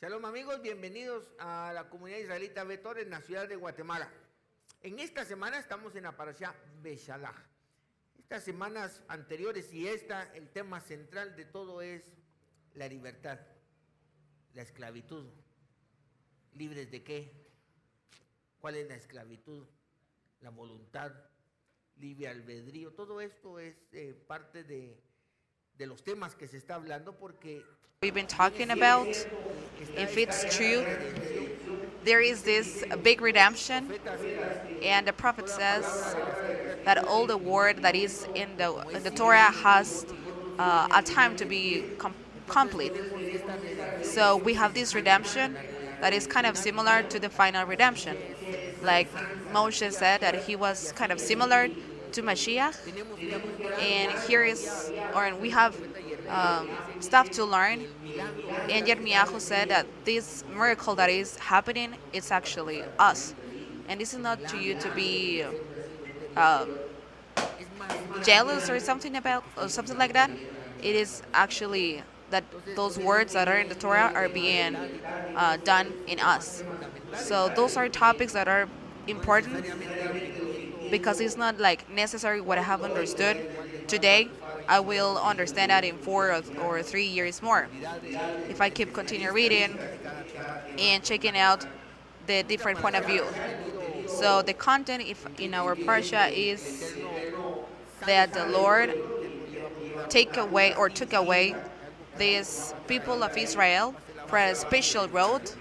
Shalom amigos, bienvenidos a la comunidad israelita Betor en la ciudad de Guatemala. En esta semana estamos en la Parasha Beshalaj. Estas semanas anteriores y el tema central de todo es la libertad, la esclavitud. ¿Libres de qué? ¿Cuál es la esclavitud? La voluntad, libre albedrío. Todo esto es parte de los temas que se está hablando porque we've been talking about, if it's true, there is this big redemption, and the prophet says that all the word that is in the Torah has a time to be complete. So we have this redemption that is kind of similar to the final redemption. Like Moshe said that he was kind of similar to Mashiach, and here is, or we have stuff to learn. And Yirmiyahu said that this miracle that is happening, it's actually us. And this is not to you to be jealous or something like that. It is actually that those words that are in the Torah are being done in us. So those are topics that are important because it's not like necessary what I have understood today. I will understand that in 4 or 3 years more if I keep continue reading and checking out the different point of view. So the content in our parsha is that the Lord took away these people of Israel for a special road,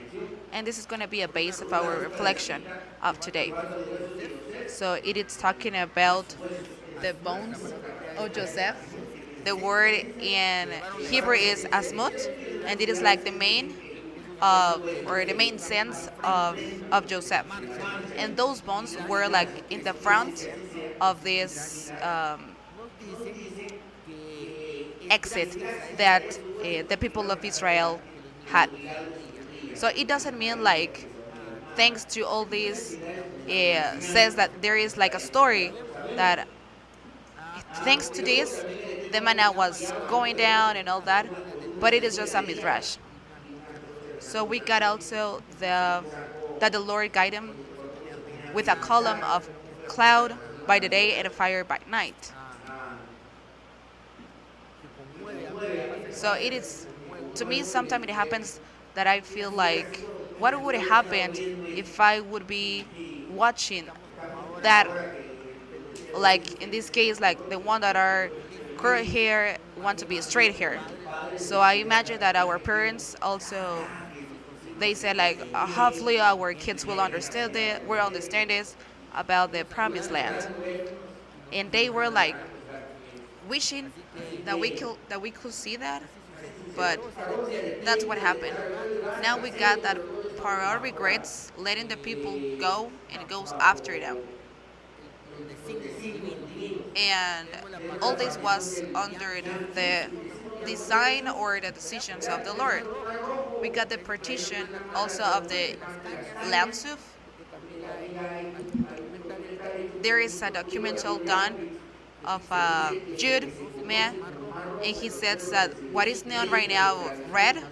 and this is going to be a base of our reflection of today. So it is talking about the bones of Joseph. The word in Hebrew is asmut, and it is like the main or the main sense of Joseph. And those bones were like in the front of this exit that the people of Israel had. So it doesn't mean like thanks to all this says that there is like a story that thanks to this the manna was going down and all that, but it is just a midrash. So we got also that the Lord guide him with a column of cloud by the day and a fire by night. So it is, to me, sometimes it happens that I feel like, what would happen if I would be watching that, like in this case, like the one that are curly hair want to be straight hair. So I imagine that our parents also, they said like, hopefully our kids will understand this about the promised land, and they were like wishing that we could see that, but that's what happened. Now we got that Paro regrets letting the people go and goes after them. And all this was under the design or the decisions of the Lord. We got the partition also of the Lamsuf. There is a documental done of a Jude man, and he says that what is known right now, red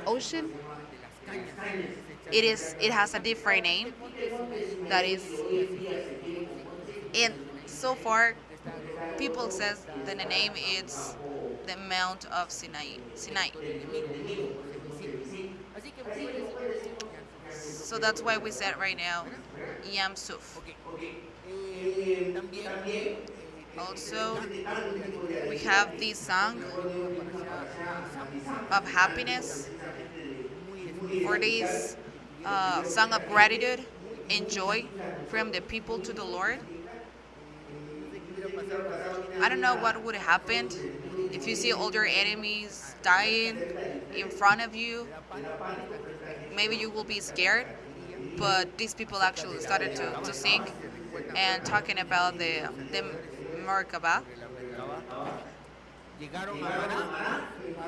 ocean, it has a different name that is, and so far people says that the name is the Mount of Sinai. So that's why we said right now Yam Suf. Also, we have this song of happiness, or this song of gratitude and joy from the people to the Lord. I don't know what would happen if you see all your enemies dying in front of you. Maybe you will be scared, but these people actually started to sing and talking about the Merkabah.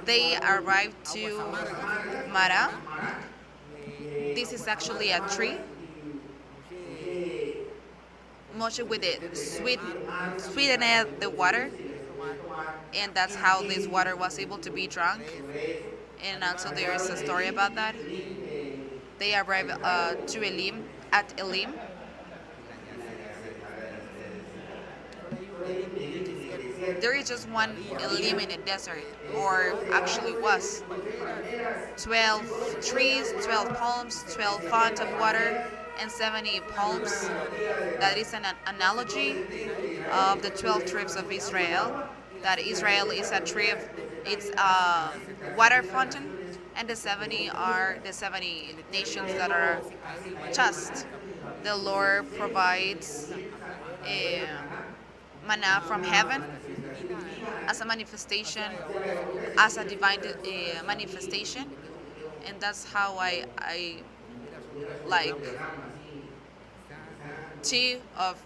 They arrived to Mara. This is actually a tree. Moshe with it sweetened the water, and that's how this water was able to be drunk. And also there is a story about that. They arrive to Elim, at Elim. There is just one Elim in the desert, or actually was 12 trees, 12 palms, 12 font of water, and 70 palms. That is an analogy of the 12 tribes of Israel. That Israel is a trib, it's a water fountain, and the 70 are the 70 nations that are just. The Lord provides manna from heaven as a manifestation, as a divine manifestation, and that's how I like tea of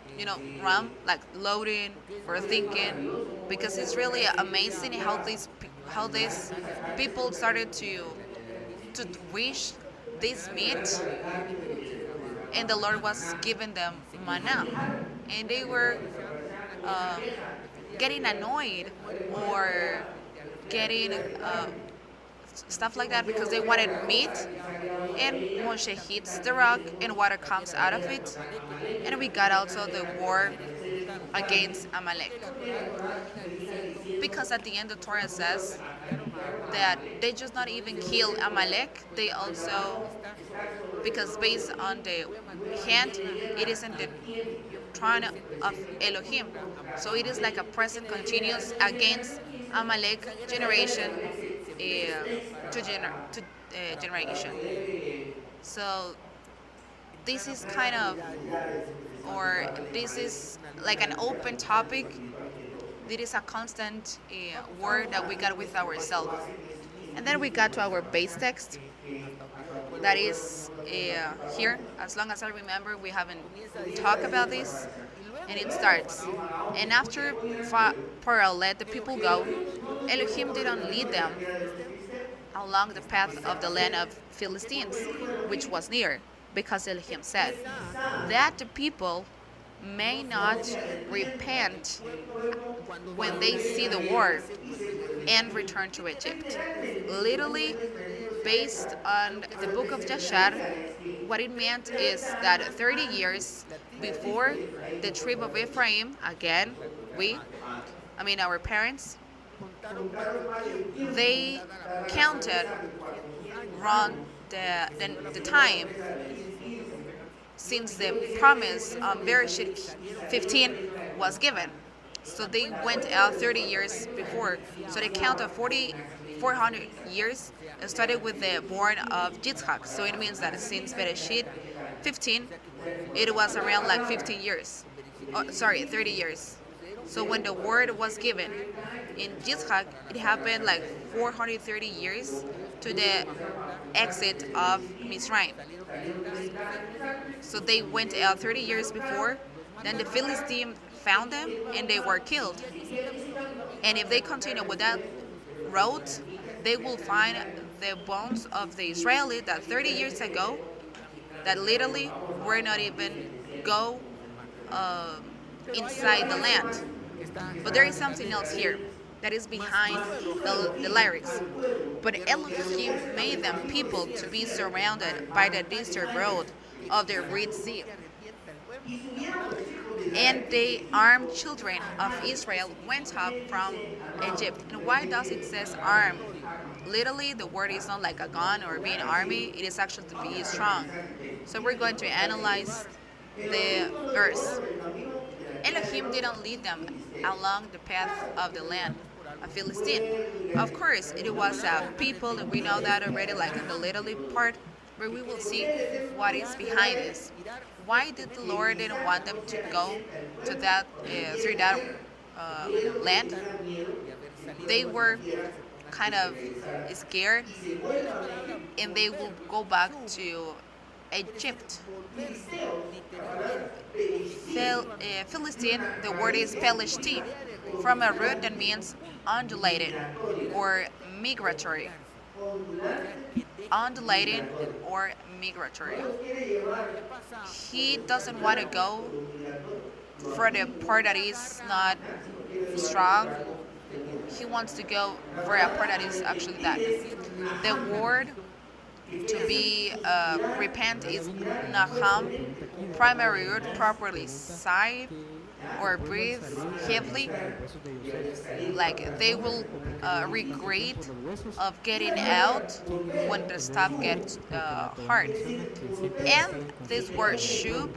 rum, like loading or thinking, because it's really amazing how these people started to wish this meat, and the Lord was giving them manna, and they were um, getting annoyed or getting stuff like that because they wanted meat, and Moshe hits the rock and water comes out of it, and we got also the war against Amalek, because at the end the Torah says that they just not even kill Amalek, they also, because based on the hand, it is in the throne of Elohim. So it is like a present continuous against Amalek generation to generation. So this is kind of, or this is like an open topic. This is a constant word that we got with ourselves. And then we got to our base text. That is here. As long as I remember, we haven't talked about this. And it starts. And after Pharaoh let the people go, Elohim didn't lead them along the path of the land of Philistines, which was near, because Elohim said that the people may not repent when they see the war and return to Egypt. Literally, based on the book of Jashar, what it meant is that 30 years before the tribe of Ephraim, again, our parents, they counted wrong the time since the promise of Bereshit 15 was given. So they went out 30 years before. So they counted 400 years and started with the born of Yitzhak. So it means that since Bereshit 15, it was around like 15 years. 30 years. So when the word was given in Yitzhak, it happened like 430 years to the exit of Mizraim. So they went out 30 years before. Then the Philistines found them and they were killed. And if they continue with that road, they will find the bones of the Israeli that 30 years ago, that literally were not even go inside the land. But there is something else here that is behind the lyrics. But Elohim made them people to be surrounded by the desert road of the Red Sea. And the armed children of Israel went up from Egypt. And why does it says armed? Literally, the word is not like a gun or being army. It is actually to be strong. So we're going to analyze the verse. Elohim didn't lead them along the path of the land of Philistine. Of course, it was a people, and we know that already, like in the literally part, where we will see what is behind this. Why did the Lord didn't want them to go to that through that land? They were kind of scared, and they will go back to Egypt. Philistine, the word is Pelishtim, from a root that means undulated or migratory. Undulating or migratory. He doesn't want to go for the part that is not strong. he wants to go for a part that is actually that. The word to be repent is naham, primary word properly sigh or breathe heavily, like they will regret of getting out when the stuff gets hard. And this word should,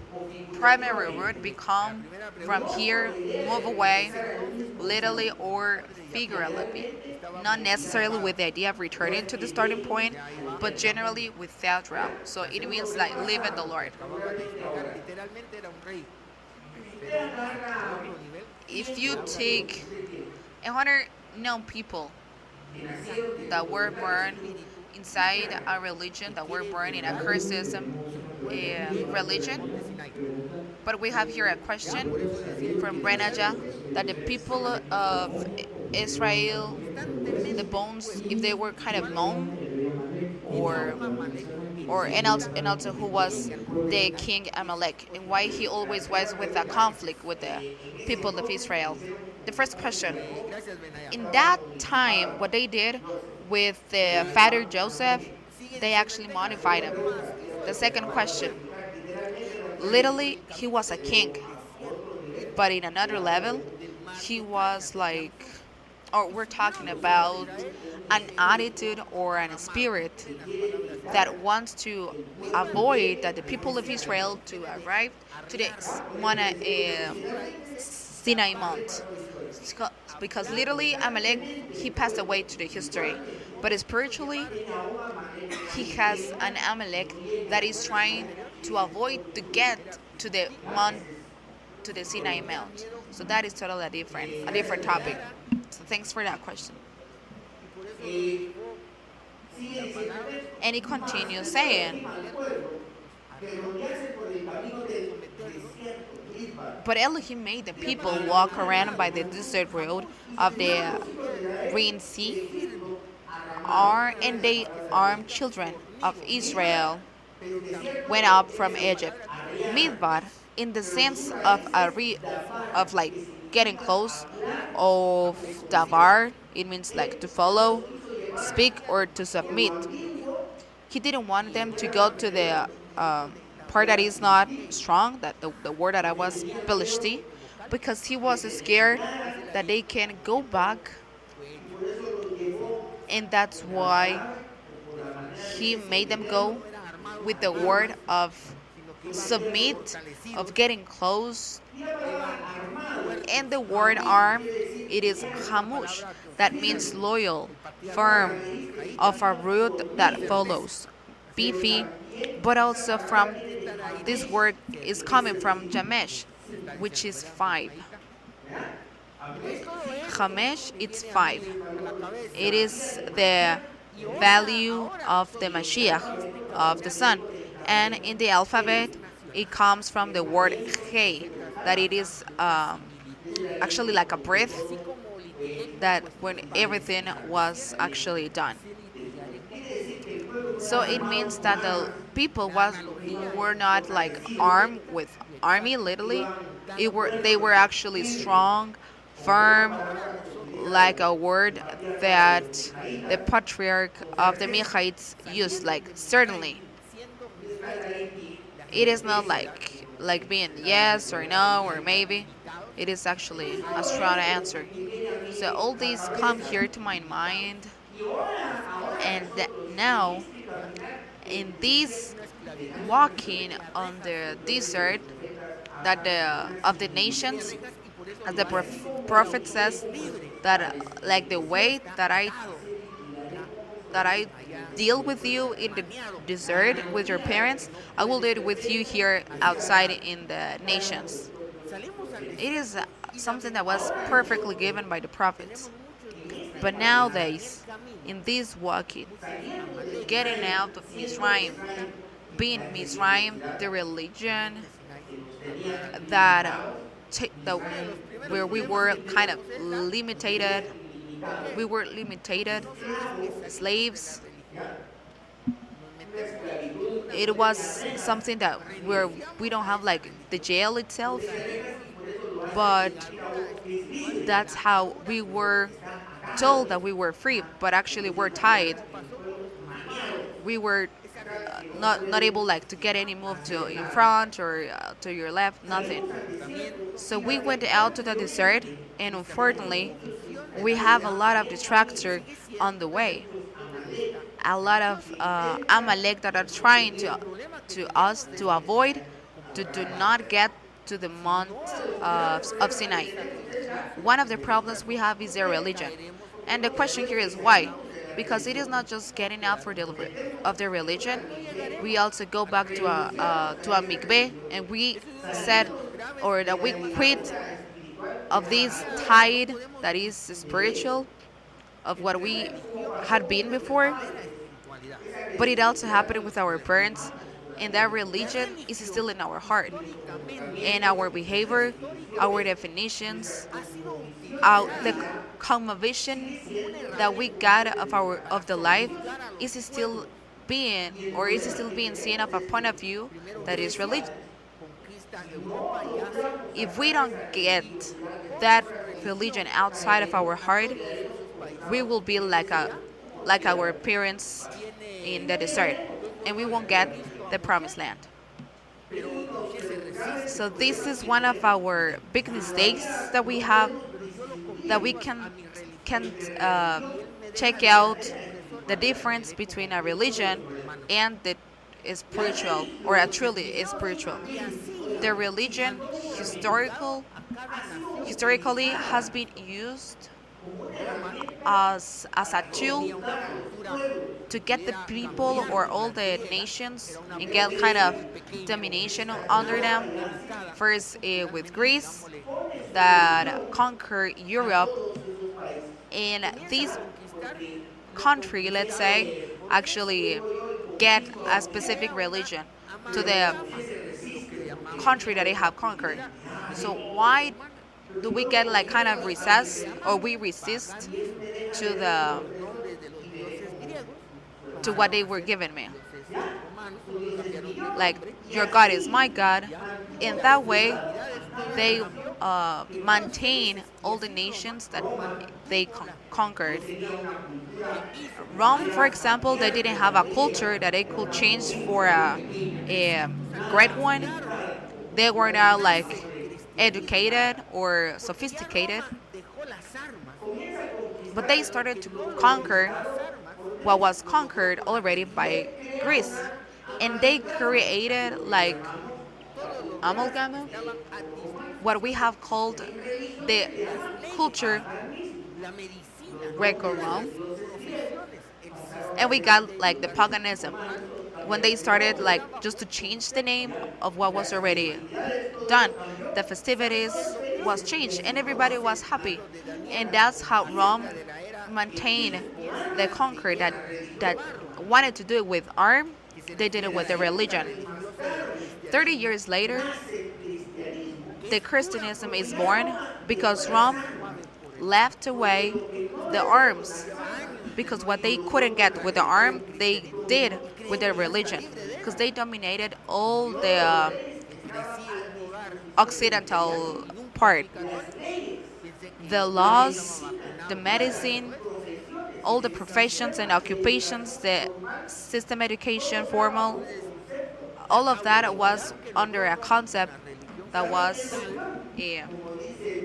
primary word, become from here, move away, literally or figuratively. Not necessarily with the idea of returning to the starting point, but generally without route. So it means like living the Lord. Literalmente era un rey, pero a otro nivel. If you take 100 known people that were born inside a religion, that were born in a criticism religion, but we have here a question from Renaja that the people of Israel, the bones, if they were kind of known, or and also who was the king Amalek, and why he always was with a conflict with the people of Israel. The first question: in that time, what they did with the father Joseph, they actually modified him. The second question: literally, he was a king, but in another level, he was like, or we're talking about an attitude or an spirit that wants to avoid that the people of Israel to arrive to the Sinai Mount. Because literally Amalek, he passed away to the history, but spiritually he has an Amalek that is trying to avoid to get to the mount, to the Sinai Mount. So that is totally a different topic. So thanks for that question. And he continues saying, but Elohim made the people walk around by the desert road of the Green Sea, and they armed children of Israel went up from Egypt. Midbar, in the sense of of like getting close, of davar, it means like to follow, speak, or to submit. He didn't want them to go to the part that is not strong, that the word that I was belishti, because he was scared that they can go back, and that's why he made them go with the word of submit, of getting close, and the word arm, it is hamush, that means loyal, firm, of a root that follows, beefy, but also from this word is coming from jamesh, which is 5. Hamesh, it's 5. It is the value of the Mashiach, of the Son. And in the alphabet, it comes from the word He, that it is actually like a breath, that when everything was actually done. So it means that the people were not like armed with army literally. They were actually strong, firm, like a word that the patriarch of the Michaites used, like certainly. It is not like being yes or no or maybe. It is actually a strong answer. So all these come here to my mind, and now in this walking on the desert that the of the nations, as the prophet says, that like the way that I deal with you in the desert with your parents, I will do it with you here outside in the nations. It is something that was perfectly given by the prophets. But nowadays, in this walking, getting out of Mizraim, being Mizraim, the religion that, that where we were kind of limited, slaves. It was something that where we don't have like the jail itself, but that's how we were told that we were free, but actually we're tied. We were not able like to get any move to in front or to your left, nothing. So we went out to the desert, and unfortunately, we have a lot of distractor on the way. A lot of Amalek that are trying to us to avoid to do not get to the Mount of Sinai. One of the problems we have is their religion, and the question here is why? Because it is not just getting out for the of their religion. We also go back to a mikveh, and we said, or that we quit of this tide that is spiritual of what we had been before, but it also happened with our parents, and that religion is still in our heart, and our behavior, our definitions, the cosmovision that we got of the life is still being seen of a point of view that is religion. If we don't get that religion outside of our heart, we will be like our parents in the desert, and we won't get the promised land. So this is one of our big mistakes that we have, that we can check out the difference between a religion and the spiritual, or a truly spiritual. The religion historically has been used as a tool to get the people or all the nations and get kind of domination under them. First with Greece that conquered Europe, and this country, let's say, actually get a specific religion to the country that they have conquered. So why do we get like kind of resist, or we resist to the to what they were giving me? Like, your God is my God. In that way, they maintain all the nations that they conquered. Rome, for example, they didn't have a culture that they could change for a great one. They were not like educated or sophisticated, but they started to conquer what was conquered already by Greece, and they created like amalgama, what we have called the culture Greco-Rome, and we got like the paganism when they started like just to change the name of what was already done. The festivities was changed, and everybody was happy, and that's how Rome maintained the conquer that wanted to do it with arm. They did it with the religion. 30 years later, the Christianism is born because Rome left away the arms, because what they couldn't get with the arm, they did with their religion, because they dominated all the occidental part. The laws, the medicine, all the professions and occupations, the system education, formal, all of that was under a concept that was the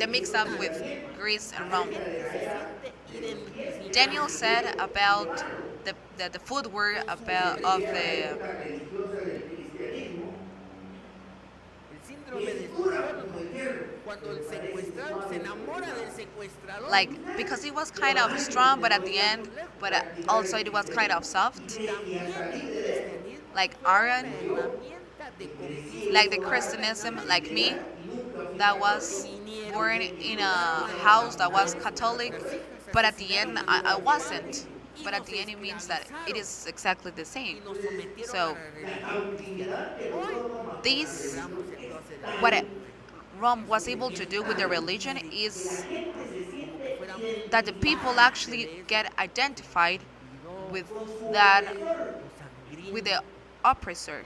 mix up with Greece and Rome. Daniel said about the footwear about of the like, because it was kind of strong, but at the end, but also it was kind of soft, like Aaron, like the Christianism, like me, that was born in a house that was Catholic, but at the end I wasn't. But at the end, it means that it is exactly the same. So this, what Rome was able to do with the religion is that the people actually get identified with that, with the oppressor,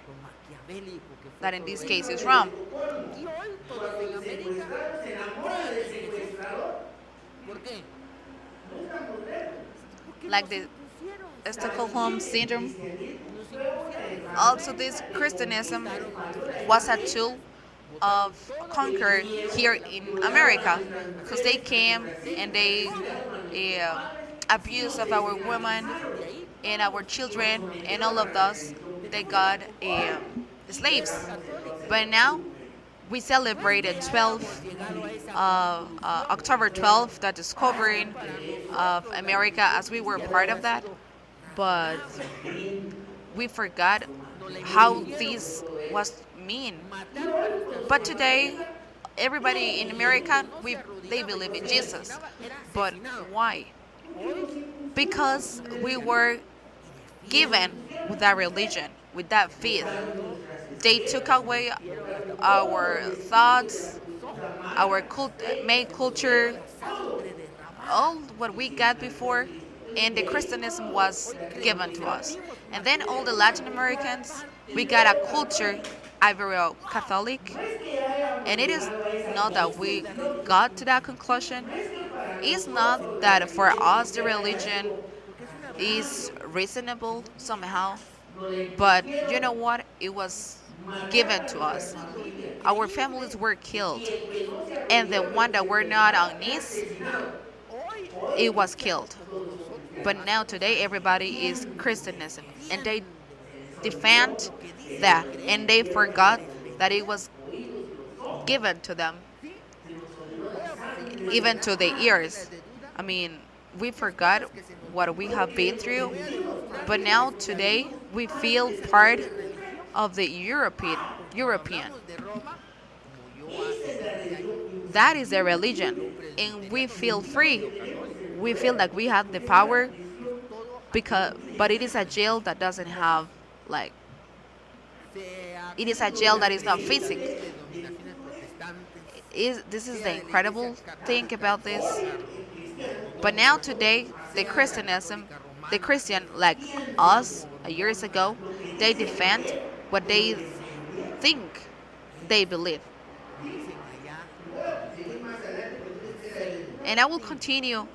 that in this case is Rome. like the Stockholm syndrome. Also, this Christianism was a tool of conquer here in America, because they came and they abuse of our women and our children and all of us. They got slaves. But now we celebrated 12 October 12th, the discovering of America, as we were part of that. But we forgot how this was mean. But today, everybody in America, they believe in Jesus. But why? Because we were given with that religion, with that faith. They took away our thoughts, our main culture, all what we got before, and the Christianism was given to us. And then all the Latin Americans, we got a culture, Ibero Catholic, and it is not that we got to that conclusion. It's not that for us the religion is reasonable somehow, but you know what? It was given to us. Our families were killed, and the one that were not on knees, it was killed. But now today everybody is Christianism, and they defend that, and they forgot that it was given to them, even to the ears. I mean, we forgot what we have been through, but now today we feel part of the European. That is a religion, and we feel free. We feel like we have the power, but it is a jail that doesn't have, like, it is a jail that is not physical. This is the incredible thing about this. But now today, the Christian like us years ago, they defend what they think they believe. And I will continue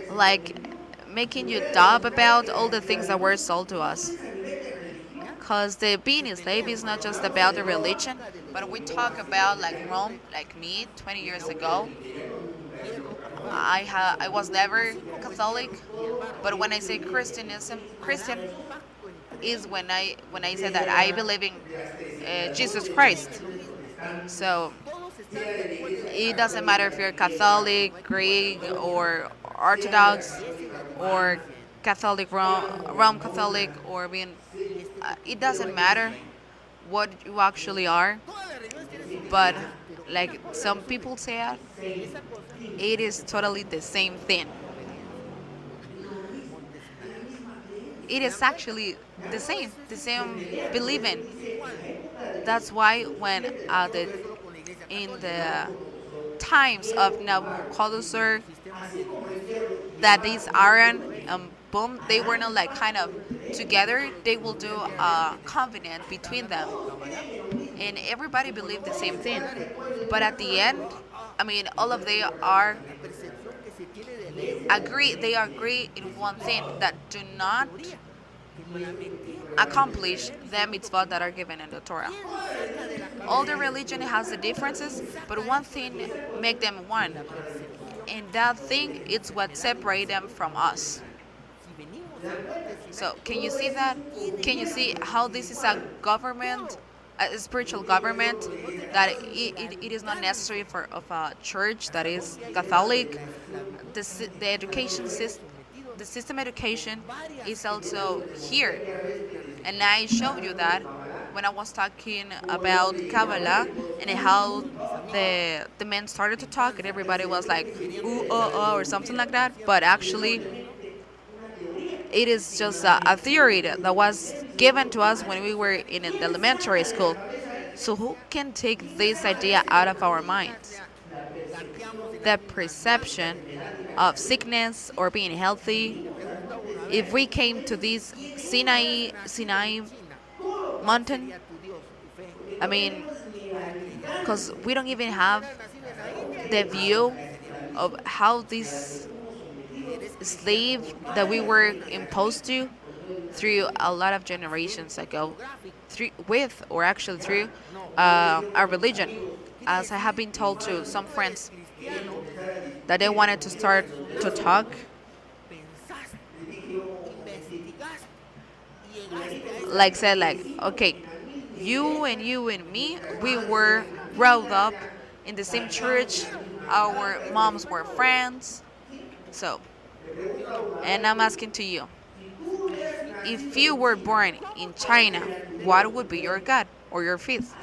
like making you doubt about all the things that were sold to us. Because the being a slave is not just about the religion, but we talk about like Rome, like me 20 years ago. I was never Catholic, but when I say Christian is when I say that I believe in Jesus Christ. So it doesn't matter if you're Catholic, Greek, or Orthodox, or Catholic Rome Catholic, or being. It doesn't matter what you actually are, but like some people say it is totally the same thing. It is actually the same believing. That's why when in the times of Nabucodonosor, that these Aaron and Boom, they were not like kind of together. They will do a covenant between them, and everybody believed the same thing. But at the end, I mean, all of they are agree. They agree in one thing, that do not accomplish the mitzvot that are given in the Torah. All the religion has the differences, but one thing make them one, and that thing is what separate them from us. So can you see that? Can you see how this is a government, a spiritual government, that it is not necessary for of a church that is Catholic. The education system, the system education is also here, and I showed you that when I was talking about Kabbalah and how the men started to talk and everybody was like ooh or something like that, but actually it is just a theory that was given to us when we were in the elementary school. So who can take this idea out of our minds? The perception of sickness or being healthy. If we came to this Sinai mountain, I mean, because we don't even have the view of how this slave that we were imposed to through a lot of generations ago, through, with or actually through our religion. As I have been told to some friends that they wanted to start to talk, pensaste, investigaste, llegaste a esta like said like, okay, you and me, we were brought up in the same church, our moms were friends. So, and I'm asking to you, if you were born in China, what would be your god or your faith?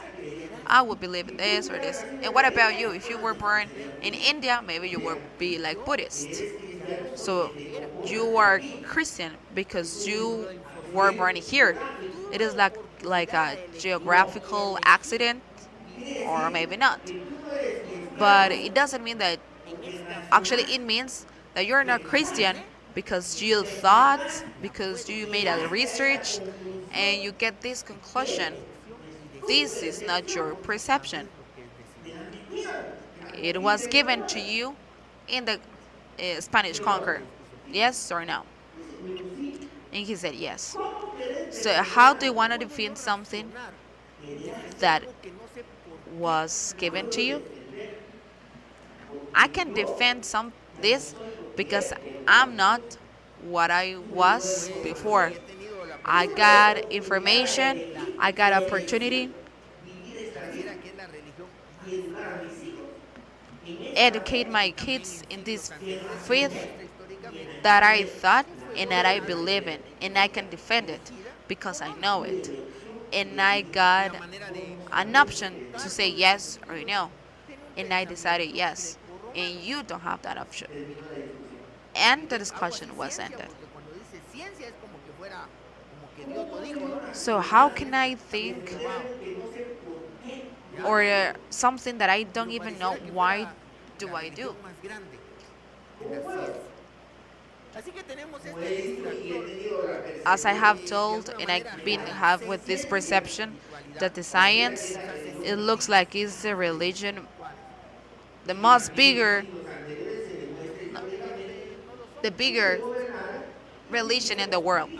I would believe in this or this. And what about you? If you were born in India, maybe you would be like Buddhist. So you are Christian because you were born here. It is like a geographical accident, or maybe not. But it doesn't mean that. Actually, it means that you're not Christian because you thought, because you made a research, and you get this conclusion. This is not your perception. It was given to you in the Spanish conquer. Yes or no? And he said yes. So how do you want to defend something that was given to you? I can defend some this because I'm not what I was before. I got information, I got opportunity, educate my kids in this faith that I thought and that I believe in, and I can defend it because I know it. And I got an option to say yes or no, and I decided yes, and you don't have that option. And the discussion was ended. So how can I think or something that I don't even know why do I do? As I have told, and I've been have with this perception that the science, it looks like it's the religion, the most bigger, the bigger religion in the world.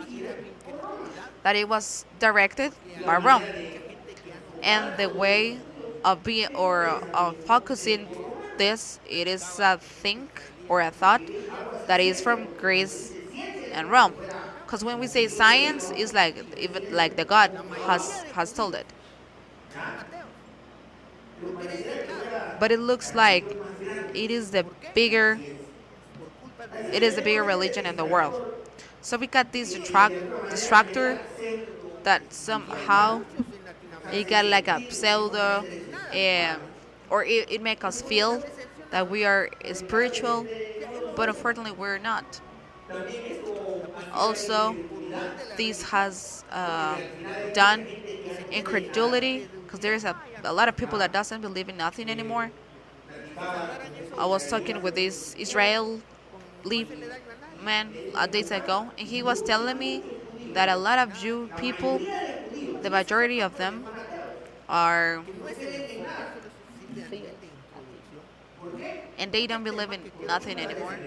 That it was directed by Rome, and the way of being or of focusing this, it is a think or a thought that is from Greece and Rome. Because when we say science, it's like even like the God has told it. But it looks like it is the bigger it is the bigger religion in the world. So we got this distractor that somehow it got like a pseudo, or it make us feel that we are spiritual, but unfortunately we're not. Also, this has done incredulity because there's a lot of people that doesn't believe in nothing anymore. I was talking with this Israeli man days ago, and he was telling me that a lot of Jew people, the majority of them, are, and they don't believe in nothing anymore.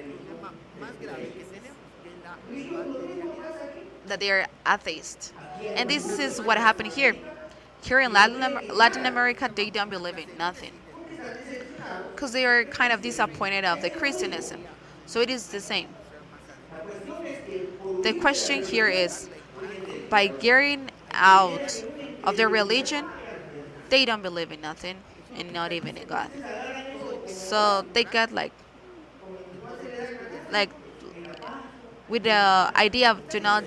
That they are atheists, and this is what happened here. Here in Latin America, they don't believe in nothing because they are kind of disappointed of the Christianism. So it is the same. The question here is, by getting out of their religion, they don't believe in nothing and not even in God. So they got like with the idea of do not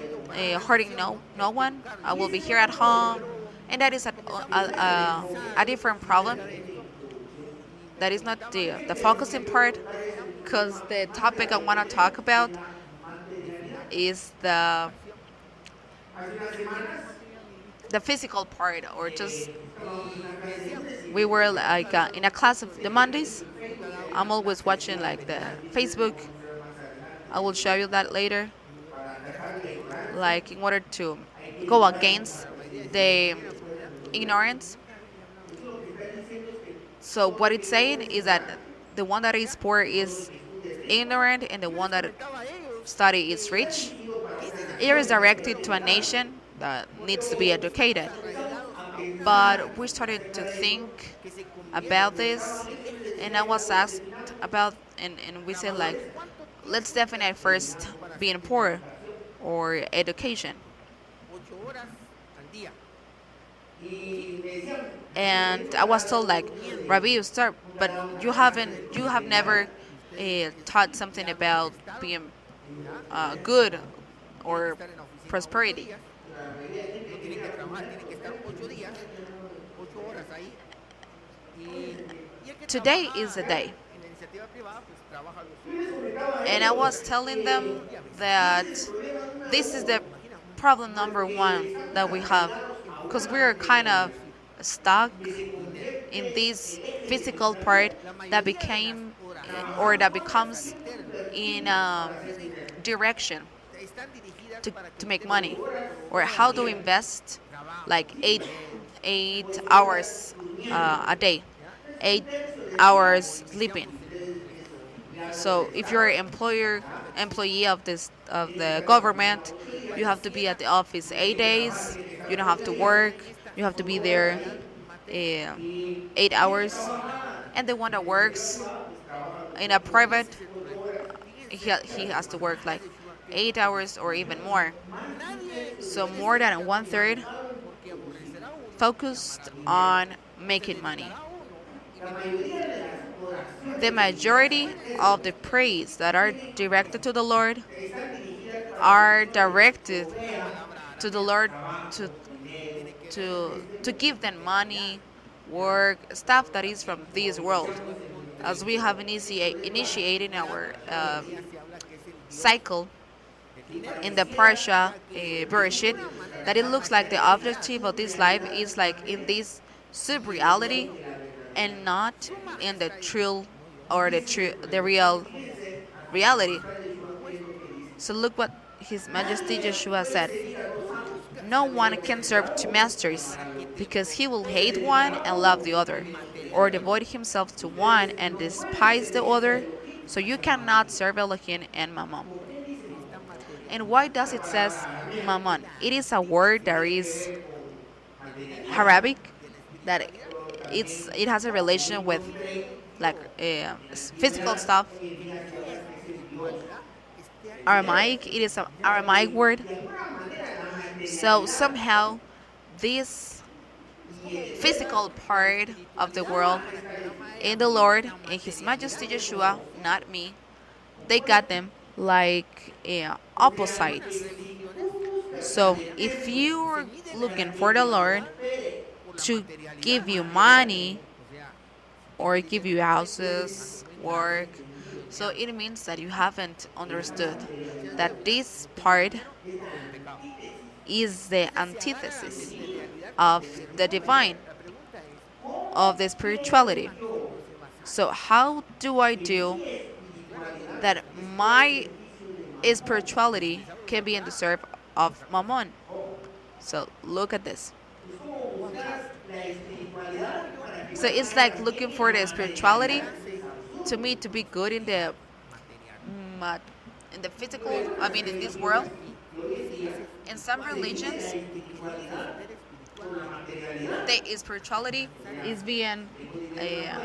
hurting no one. I will be here at home, and that is a different problem. That is not the focusing part, because the topic I want to talk about is the physical part, or just we were like in a class of the Mondays. I'm always watching like the Facebook. I will show you that later. Like in order to go against the ignorance. So what it's saying is that the one that is poor is ignorant, and the one that study is rich. It is directed to a nation that needs to be educated. But we started to think about this, and I was asked about, and we said, like, let's define first being poor or education. And I was told, like, Rabbi, you start, but you have never taught something about being good or prosperity. Today is the day. And I was telling them that this is the problem number one that we have, because we are kind of stuck in this physical part that became or that becomes in direction to make money, or how to invest like 8 hours a day, 8 hours sleeping. So if you're an employee of this of the government, you have to be at the office 8 days. You don't have to work. You have to be there 8 hours. And the one that works in a private, he has to work like 8 hours or even more. So more than one third focused on making money. The majority of the praise that are directed to the Lord are directed to the Lord to to give them money, work, stuff that is from this world. As we have initiated our cycle in the Parasha Bereshit, that it looks like the objective of this life is like in this sub reality and not in the true or the real reality. So look what His Majesty Yeshua said. No one can serve two masters, because he will hate one and love the other, or devote himself to one and despise the other. So you cannot serve Elohim and Mammon. And why does it says Mammon? It is a word that is Arabic, that it has a relation with like physical stuff. Aramaic, it is an Aramaic word. So somehow this physical part of the world in the Lord and His Majesty Yeshua, not me, they got them like opposites. So if you're looking for the Lord to give you money or give you houses, work, so it means that you haven't understood that this part is the antithesis of the divine, of the spirituality. So how do I do that my spirituality can be in the service of Mammon? So look at this. So it's like looking for the spirituality to me to be good in the in the physical, I mean in this world. In some religions, the spirituality is being uh,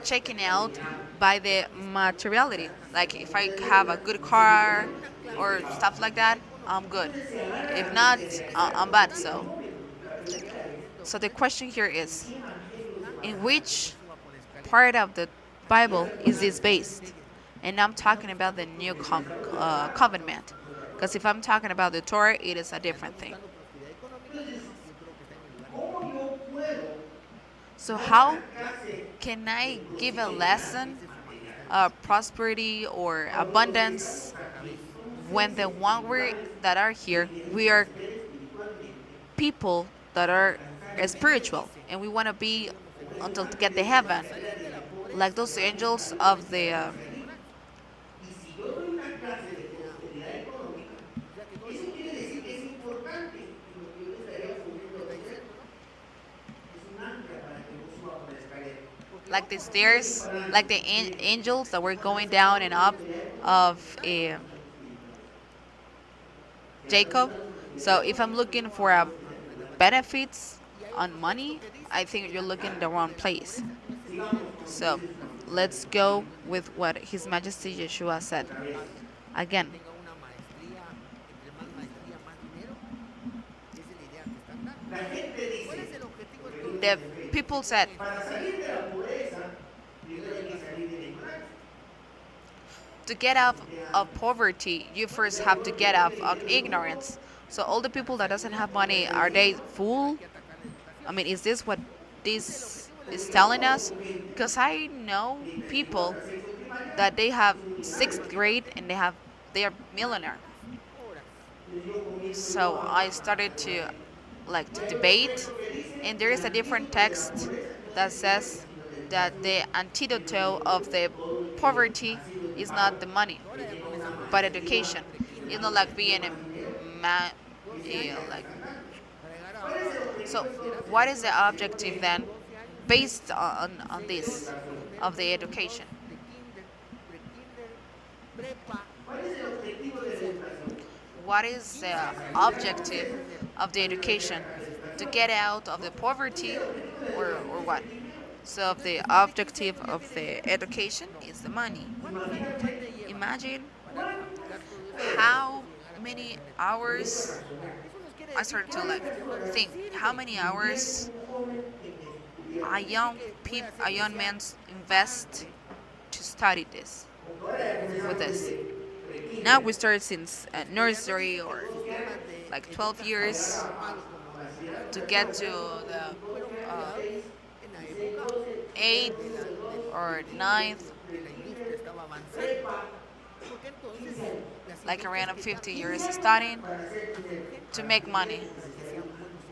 checking out by the materiality. Like if I have a good car or stuff like that, I'm good. If not, I'm bad. So the question here is, in which part of the Bible is this based? And I'm talking about the new covenant. Because if I'm talking about the Torah, it is a different thing. So how can I give a lesson of prosperity or abundance when the one that are here, we are people that are spiritual and we want to be until to get to heaven, like those angels of the like the stairs, like the angels that were going down and up. of Jacob. So if I'm looking for a benefits on money, I think you're looking in the wrong place. So let's go with what His Majesty Yeshua said. Again, tenga una maestría, entre más maestría, más dinero. Esa es la idea que están dando. ¿Cuál es el objetivo the entonces? people said, to get out of poverty, you first have to get out of ignorance. So all the people that doesn't have money, are they fool? I mean, is this what this is telling us? Because I know people that they have sixth grade and they are millionaire. So I started to like to debate, and there is a different text that says that the antidote of the poverty is not the money, but education. It's not like being a man, like. So, what is the objective then, based on this, of the education? De kinder, pre-kinder, prepa, What is the objective of the education? To get out of the poverty, or what? So the objective of the education is the money. Imagine how many hours, I started to like think how many hours a young man invest to study this with this. Now we start since nursery or like 12 years to get to the eighth or ninth, que la industria estaba avanzando. Porque entonces like around 50 years studying to make money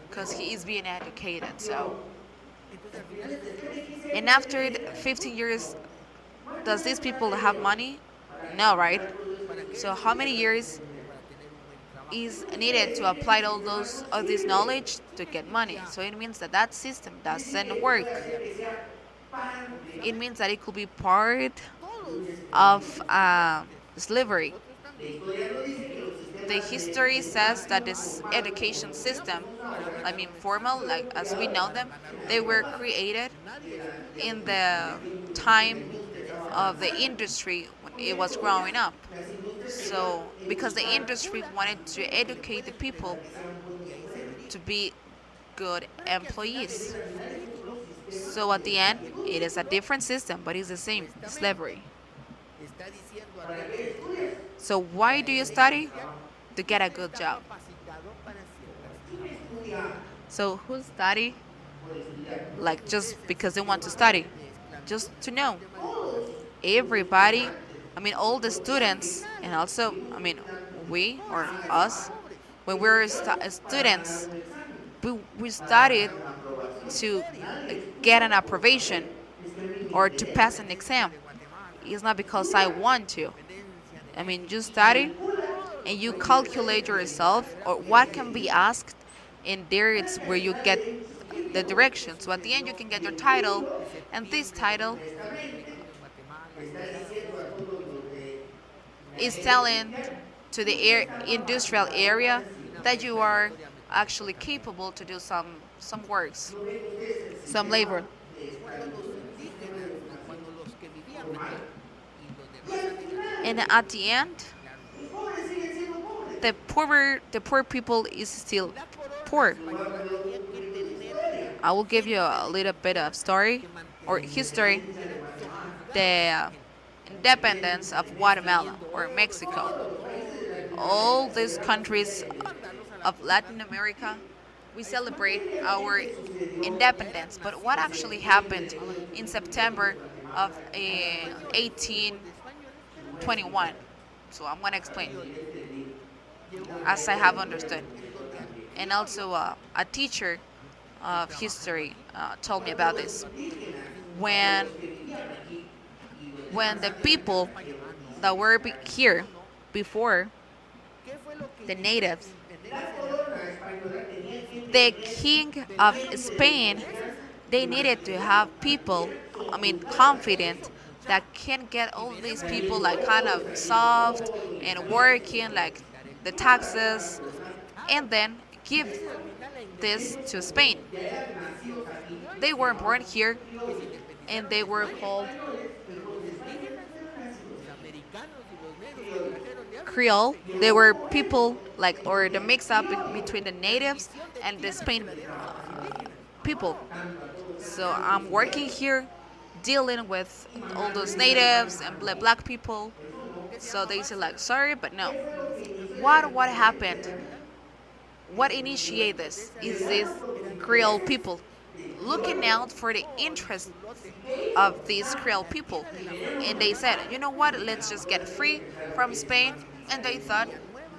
because he is being educated. So, and after 15 years, does these people have money? No, right? So how many years is needed to apply all this knowledge to get money? So it means that that system doesn't work. It means that it could be part of slavery. The history says that this education system, I mean formal, like as we know them, they were created in the time of the industry when it was growing up. So because the industry wanted to educate the people to be good employees. So at the end, it is a different system, but it's the same, slavery. está diciendo a todos, So why do you study? To get a good job. capacitado para ciertas. So who study? Like just because they want to study? Just to know. Everybody, I mean all the students, and also, I mean, we or us, when we were students, we studied to get an approbation or to pass an exam. It's not because I want to. I mean, you study and you calculate yourself or what can be asked, and there it's where you get the direction. So at the end, you can get your title, and this title is telling to the industrial area that you are actually capable to do some works, some labor. Cuando los que vivían mejor y los demás And at the end, the poor people is still poor. I will give you a little bit of story or history. The independence of Guatemala or Mexico. All these countries of Latin America, we celebrate our independence. But what actually happened in September of 1821? So I'm going to explain as I have understood. And also a teacher of history told me about this. When the people that were here before, the natives, the king of Spain, they needed to have people, I mean, confident that can get all these people like kind of soft and working like the taxes, and then give this to Spain. They were born here and they were called Creole. They were people like, or the mix up between the natives and the Spain people. So I'm working here dealing with all those natives and black people. So they say like, sorry, but no. What happened? What initiated this? Is this Creole people looking out for the interest of these Creole people? And they said, you know what? Let's just get free from Spain. And they thought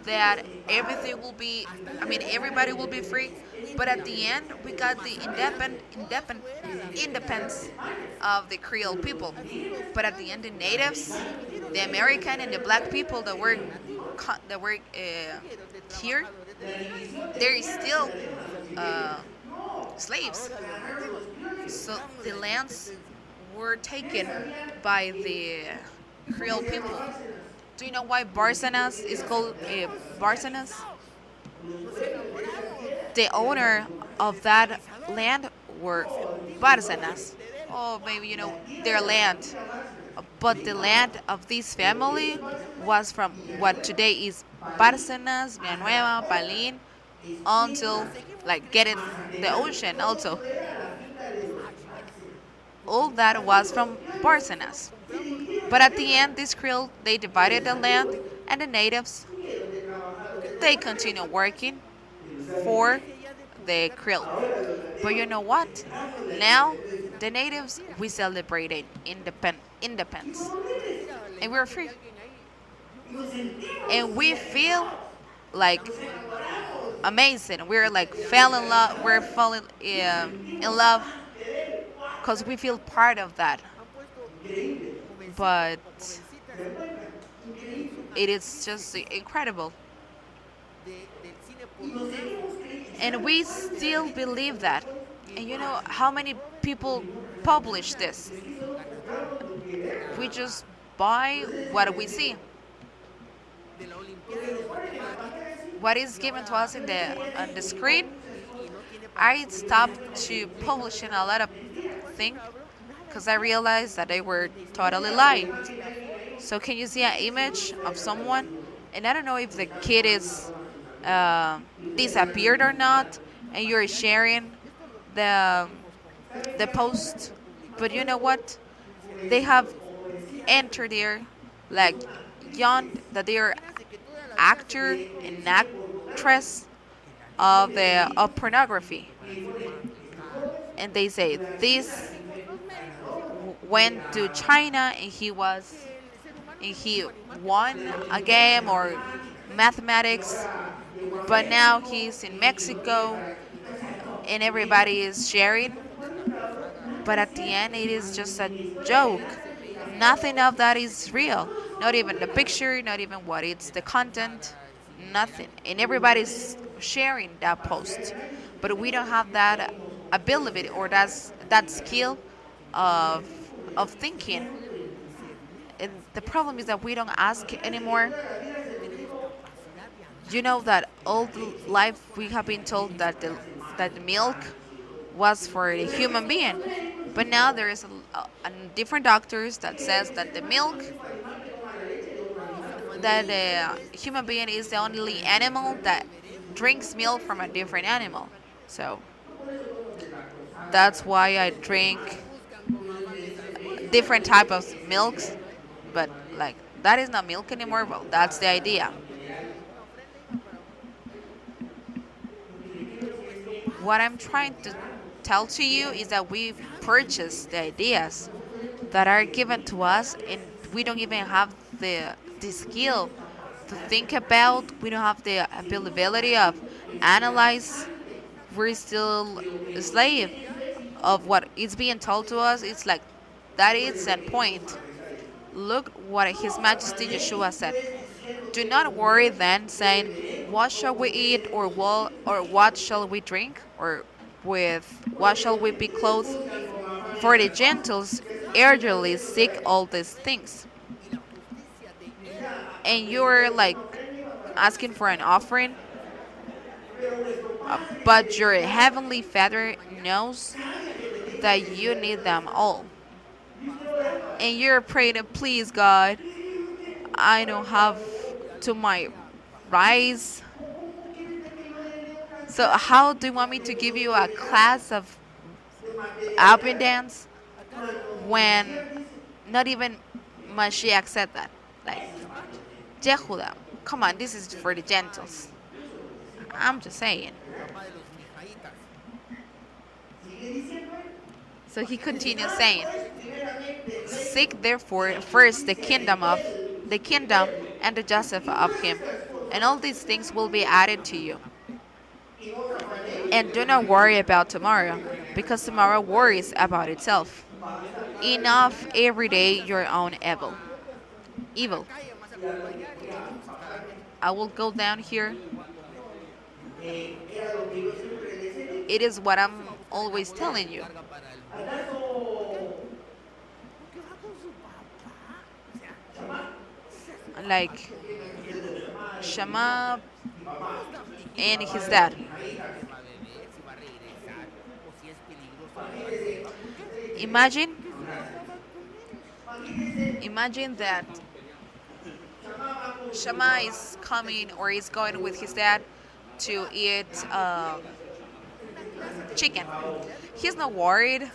that everything will be, I mean, everybody will be free. But at the end, we got the independence of the Creole people. But at the end, the natives, the American and the black people that were here, they're still uh, slaves. So the lands were taken by the Creole people. Do you know why Barcenas is called Barcenas? The owner of that land were Barcenas. Oh, maybe you know their land. But the land of this family was from what today is Barcenas, Villanueva, Palin, until like getting the ocean also. All that was from Barcenas. But at the end, this Creole, they divided the land, and the natives, they continue working for the Creole. But you know what? Now, the natives, we celebrated independence. And we're free. And we feel like amazing. We're like fell in love. We're falling in love because we feel part of that. But it is just incredible. And we still believe that. And you know how many people publish this? We just buy what we see. What is given to us in the on the screen. I stopped to publishing a lot of things because I realized that they were totally lying. So can you see an image of someone? And I don't know if the kid is uh, disappeared or not, and you're sharing the the post. But you know what? They have entered there like young that they are actor and actress of pornography, and they say this went to China and he won a game or mathematics, but now he's in Mexico and everybody is sharing. But at the end, it is just a joke. Nothing of that is real. Not even the picture, not even what it's the content, nothing. And everybody's sharing that post. But we don't have that ability or that skill of thinking. And the problem is that we don't ask anymore. You know that all the life we have been told that the milk was for the human being, but now there is a different doctors that says that the milk that the human being is the only animal that drinks milk from a different animal. So that's why I drink different type of milks, but like that is not milk anymore. Well, that's the idea. What I'm trying to tell to you is that we purchase the ideas that are given to us, and we don't even have the skill to think about. We don't have the ability of analyze. We're still a slave of what is being told to us. It's like that is the point. Look what His Majesty Yeshua said. Do not worry then, saying, what shall we eat, or what shall we drink, or with what shall we be clothed? For the Gentiles eagerly seek all these things. And you're like asking for an offering, but your heavenly Father knows that you need them all. And you're praying, please, God, I don't have to my rise. So how do you want me to give you a class of abundance when not even Mashiach said that? Like, Yehuda, come on, this is for the Gentiles. I'm just saying. So he continues saying, seek therefore first the kingdom and the justice of him, and all these things will be added to you. And do not worry about tomorrow, because tomorrow worries about itself. Enough every day your own evil. Evil. I will go down here. It is what I'm always telling you. Like Shama and his dad. Imagine, imagine that Shama is coming or is going with his dad to eat chicken. He's not worried.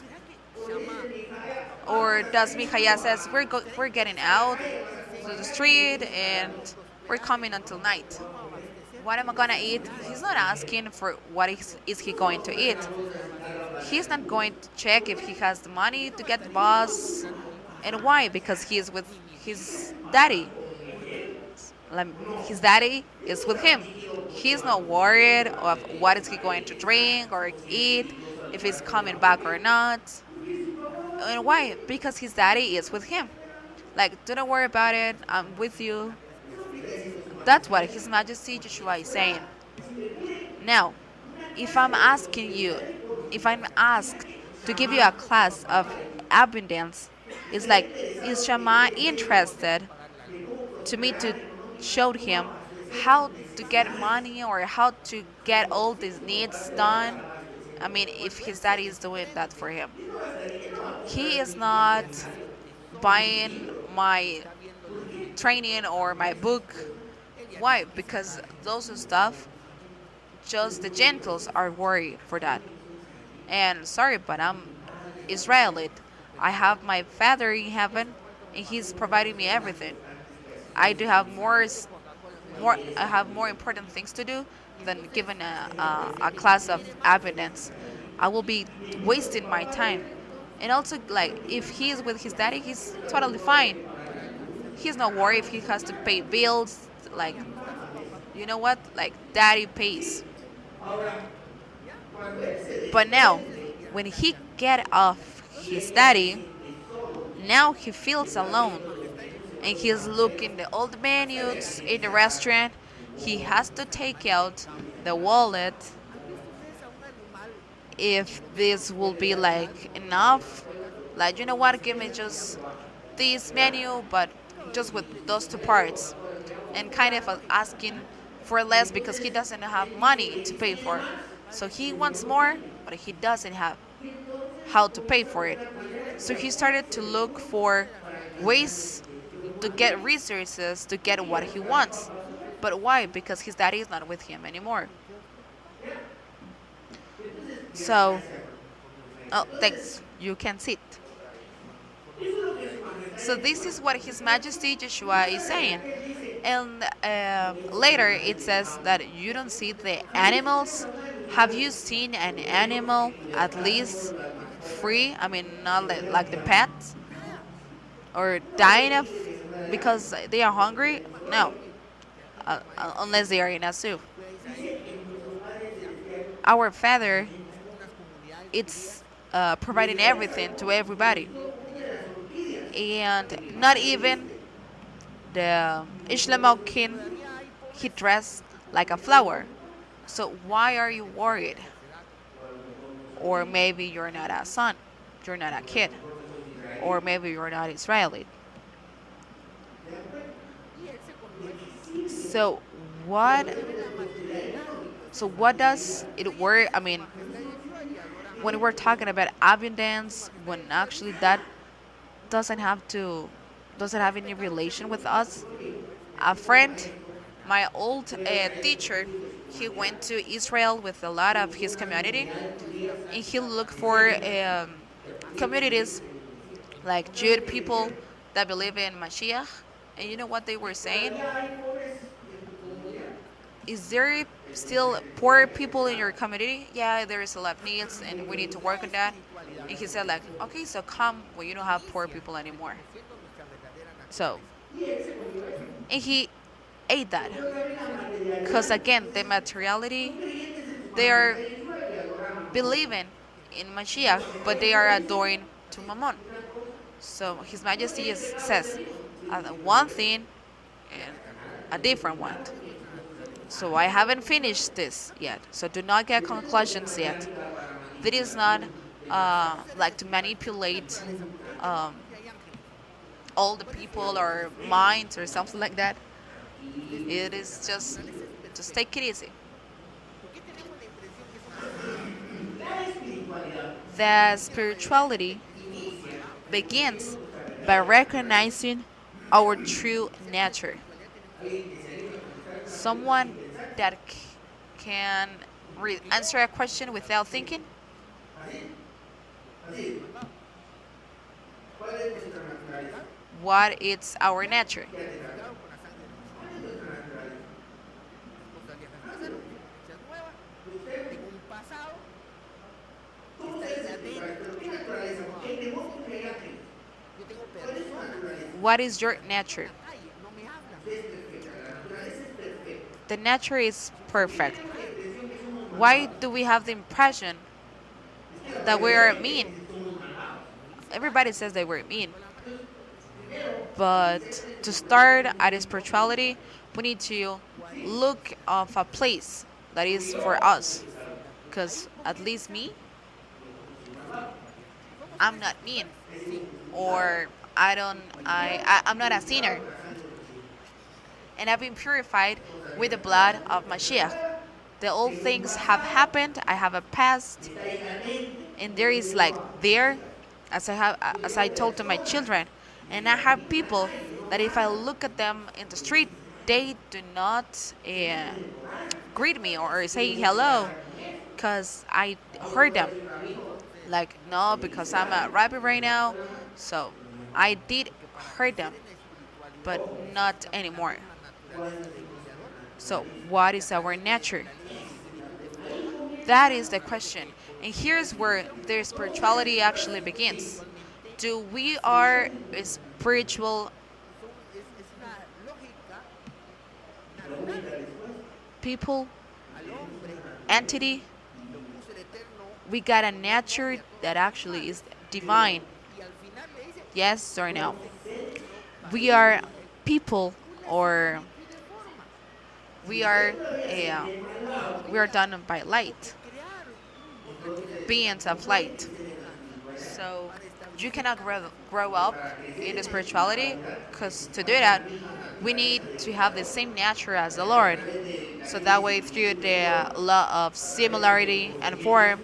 Or does Michaya says we're getting out to the street and we're coming until night. What am I gonna eat? He's not asking for what is he going to eat. He's not going to check if he has the money to get the bus. And why? Because he is with his daddy. Like, his daddy is with him. He's not worried of what is he going to drink or eat, if he's coming back or not. And why? Because his daddy is with him. Like, do not worry about it. I'm with you. That's what His Majesty Joshua is saying. Now, if I'm asking you, if I'm asked to give you a class of abundance, it's like, is Shama interested to me to show him how to get money or how to get all these needs done? I mean, if his daddy is doing that for him, he is not buying my training or my book. Why? Because those stuff, just the Gentiles are worried for that. And sorry, but I'm Israelite. I have my Father in heaven, and He's providing me everything. I do have more. I have more important things to do than giving a class of abundance. I will be wasting my time. And also, like, if he's with his daddy, he's totally fine. He's not worried if he has to pay bills. Like, you know what? Like, daddy pays. But now, when he get off his daddy, now he feels alone. And he's looking at all the menus in the restaurant. He has to take out the wallet if this will be like enough. Like, you know what, give me just this menu, but just with those two parts. And kind of asking for less because he doesn't have money to pay for. So he wants more, but he doesn't have how to pay for it. So he started to look for ways to get resources to get what he wants. But why? Because his daddy is not with him anymore. So, oh, thanks. You can sit. So this is what His Majesty Joshua is saying. And later it says that you don't see the animals. Have you seen an animal at least free? I mean, not like the pets, or dying of because they are hungry? No, unless they are in a zoo. Our Father, it's providing everything to everybody, and not even the Ishmael king, he dressed like a flower. So why are you worried? Or maybe you're not a son. you're not a kid, or maybe you're not Israeli. So what? So what does it work? I mean, when we're talking about abundance, when actually that doesn't have to, doesn't have any relation with us. A friend, my old teacher, he went to Israel with a lot of his community, and he looked for communities like Jude people that believe in Mashiach. And you know what they were saying? Is there still poor people in your community? Yeah, there is a lot of needs, and we need to work on that. And he said, like, okay, so come when you don't have poor people anymore. So, and he ate that. Because again, the materiality, they are believing in Mashiach, but they are adoring to Mammon. So His Majesty says one thing and a different one. So I haven't finished this yet. So do not get conclusions yet. This is not like to manipulate um, all the people or minds or something like that. It is just take it easy. The spirituality begins by recognizing our true nature. Someone that can answer a question without thinking. What is our nature? What is your nature? The nature is perfect. Why do we have the impression that we are mean? Everybody says they were mean. But to start at spirituality, we need to look of a place that is for us. Because at least me, I'm not mean. Or I'm not a sinner. And I've been purified with the blood of Mashiach. The old things have happened. I have a past, and there is like there, as I told to my children, and I have people that if I look at them in the street, they do not greet me or say hello, because I hurt them. Like no, because I'm a rabbi right now, so I did hurt them, but not anymore. So, what is our nature? That is the question. And here's where their spirituality actually begins. Do we are a spiritual people, entity? We got a nature that actually is divine. Yes or no? We are people, or we are we are done by light, beings of light. So you cannot grow up in the spirituality, because to do that we need to have the same nature as the Lord. So that way, through the law of similarity and form,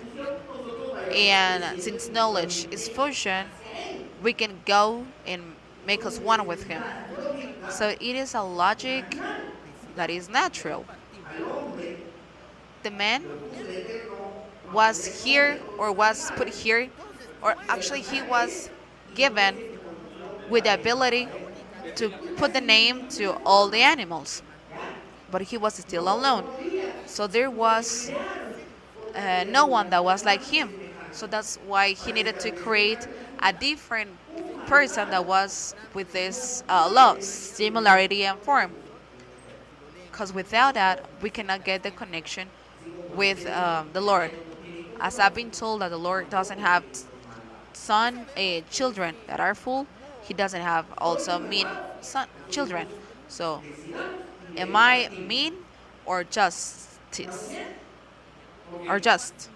and since knowledge is fusion, we can go and make us one with Him. So it is a logic that is natural. The man was here, or was put here, or actually he was given with the ability to put the name to all the animals, but he was still alone. So there was no one that was like him. So that's why he needed to create a different person that was with this law, similarity and form. Because without that, we cannot get the connection with the Lord. As I've been told that the Lord doesn't have children that are full, He doesn't have also mean children. So, am I mean or justice? Or just?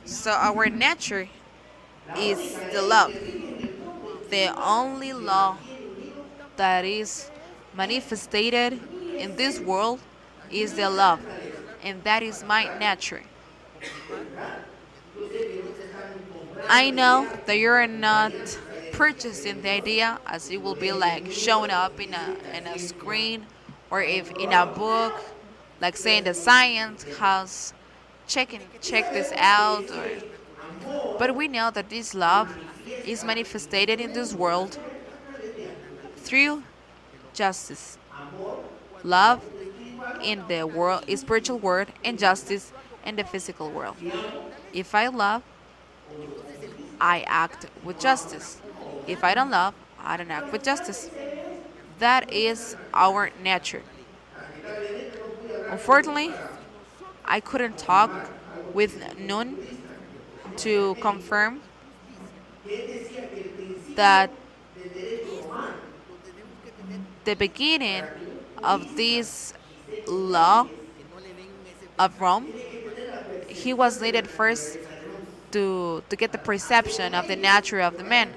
So our nature is the love. The only law that is manifested in this world is the love, and that is my nature. I know that you're not purchasing the idea as it will be like showing up in a screen or if in a book, like saying the science has check this out or but we know that this love is manifested in this world through justice. Love in the world, spiritual world, and justice in the physical world. If I love, I act with justice. If I don't love, I don't act with justice. That is our nature. Unfortunately, I couldn't talk with Nun to confirm that the beginning of this law of Rome, he was needed first to get the perception of the nature of the man,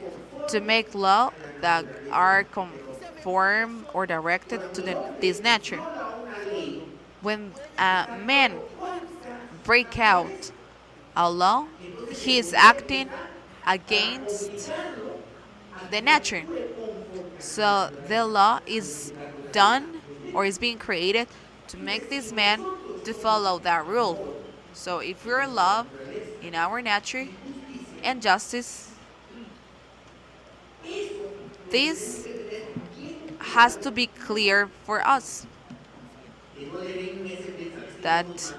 to make law that are conform or directed to this nature. When a man break out a law, he is acting against the nature. So the law is done or is being created to make this man to follow that rule. So if we're love in our nature and justice, this has to be clear for us that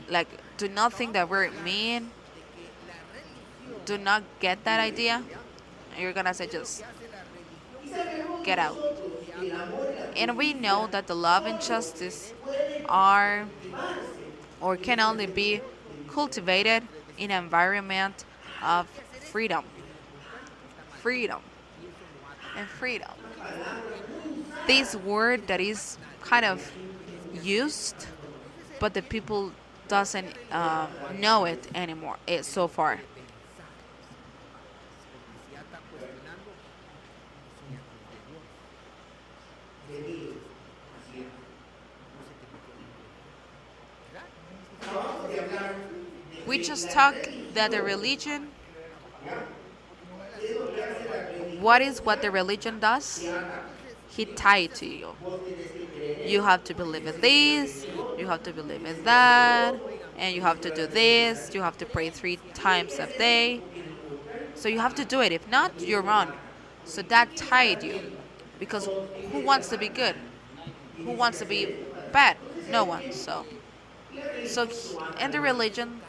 like do not think that we're mean, do not get that idea. You're gonna say just get out. And we know that the love and justice are or can only be cultivated in an environment of freedom. Freedom. And freedom. This word that is kind of used, but the people doesn't know it anymore so far. We just talked that the religion, what the religion does? He tied to you. You have to believe in this, you have to believe in that, and you have to do this, you have to pray 3 times a day. So you have to do it. If not, you're wrong. So that tied you. Because who wants to be good? Who wants to be bad? No one. So in the religion,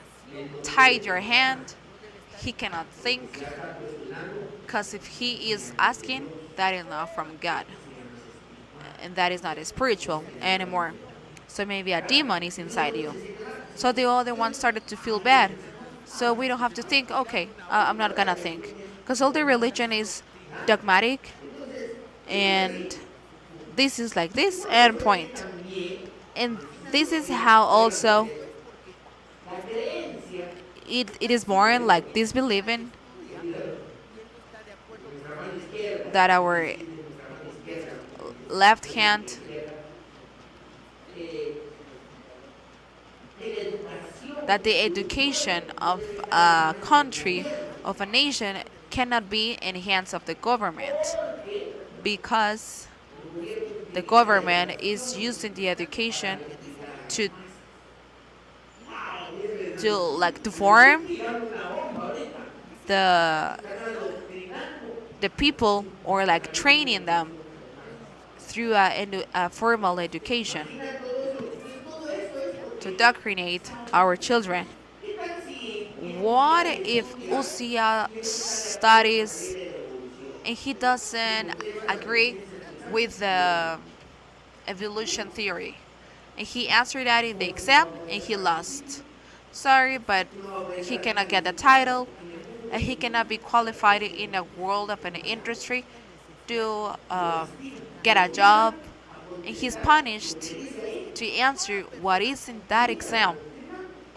tied your hand. He cannot think. Because if he is asking, that is not from God. And that is not spiritual anymore. So maybe a demon is inside you. So the other one started to feel bad. So we don't have to think, okay, I'm not gonna think. Because all the religion is dogmatic and this is like this and point. And this is how also it is born like this believing that our left hand that the education of a country, of a nation, cannot be in the hands of the government because the government is using the education to to form the the people or like training them through a formal education to indoctrinate our children. What if Usia studies and he doesn't agree with the evolution theory? And he answered that in the exam and he lost. Sorry, but he cannot get the title and he cannot be qualified in the world of an industry to get a job. And he's punished to answer what is in that exam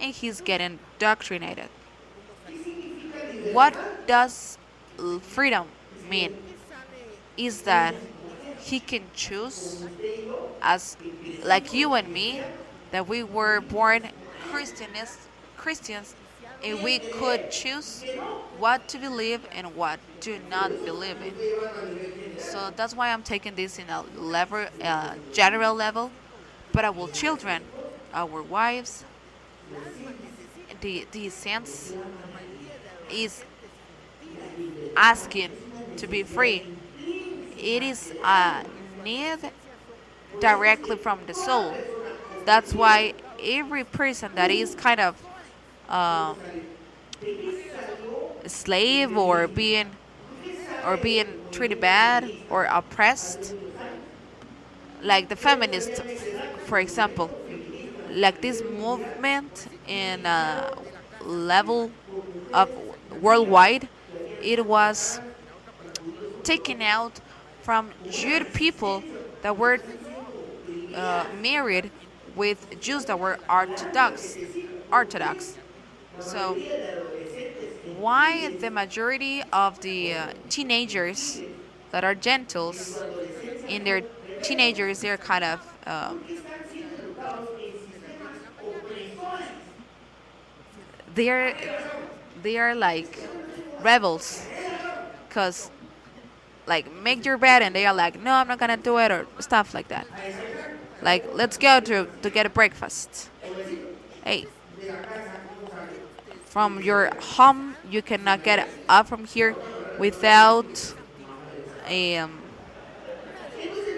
and he's getting indoctrinated. what does freedom mean? Is that he can choose, as like you and me, that we were born Christians, and we could choose what to believe and what to not believe in. So that's why I'm taking this in a level, general level. But our children, our wives, the sense is asking to be free. It is a need directly from the soul. That's why every person that is kind of uh, a slave or being treated bad or oppressed, like the feminists, for example, like this movement in a level of worldwide, it was taken out from Jude people that were married with Jews that were Orthodox. So why the majority of the teenagers that are gentles in their teenagers they're kind of they're they are like rebels because like make your bed and they are like no I'm not gonna do it or stuff like that, like let's go to get a breakfast. Hey, from your home you cannot get up from here without um,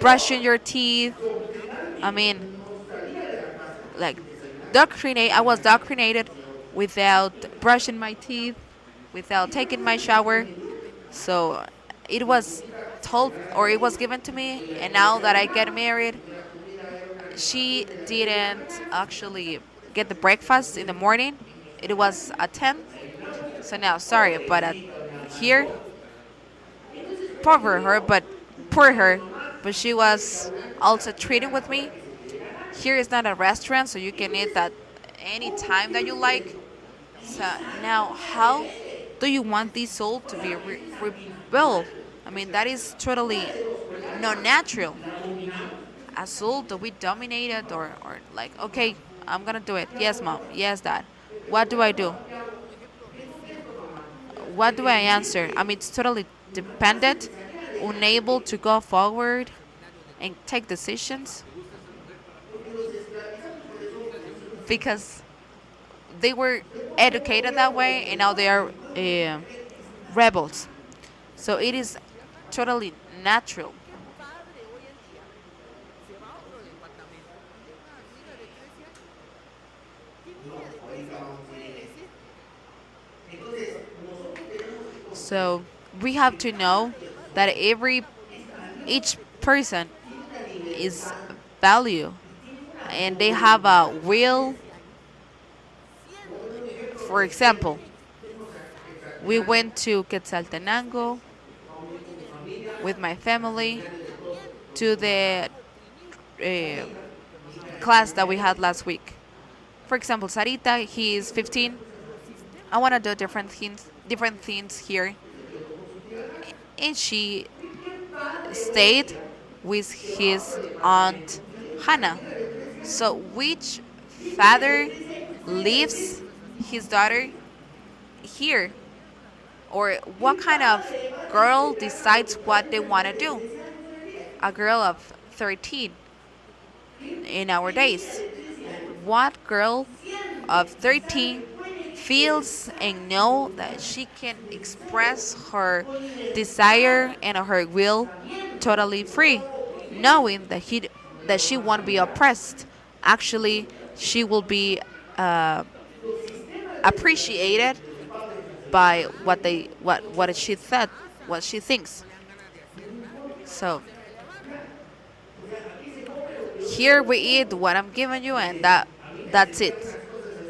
brushing your teeth. I mean, like I was indoctrinated without brushing my teeth, without taking my shower. So it was told or it was given to me, and now that I get married, she didn't actually get the breakfast in the morning. It was at 10. So now, sorry, but here, poor her, but she was also treating with me. Here is not a restaurant, so you can eat at any time that you like. So now, how do you want this soul to be rebuilt? I mean, that is totally not natural. A soul that we dominated, or like, okay, I'm gonna do it. Yes, mom. Yes, dad. What do I do? What do I answer? I mean, it's totally dependent, unable to go forward and take decisions because they were educated that way and now they are rebels. So it is totally natural. So we have to know that each person is value and they have a will. For example, we went to Quetzaltenango with my family to the uh, class that we had last week. For example, Sarita, he is 15. I want to do different things here, and she stayed with his aunt Hannah. So which father leaves his daughter here? Or what kind of girl decides what they want to do? A girl of 13 in our days. What girl of 13 feels and know that she can express her desire and her will totally free, knowing that she won't be oppressed. Actually, she will be appreciated by what she said, what she thinks. So here we eat what I'm giving you, and that's it.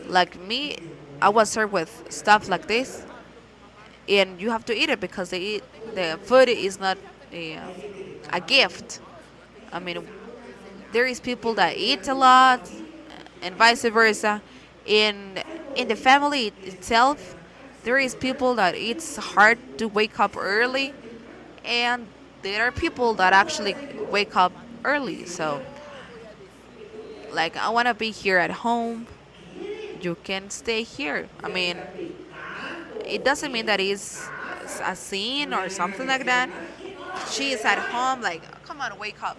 Like me, I was served with stuff like this, and you have to eat it because the food is not a gift. I mean, there is people that eat a lot, and vice versa. In the family itself, There is people that it's hard to wake up early, and there are people that actually wake up early. So, like, I want to be here at home. You can stay here. I mean, it doesn't mean that it's a sin or something like that. She is at home, like, come on, wake up.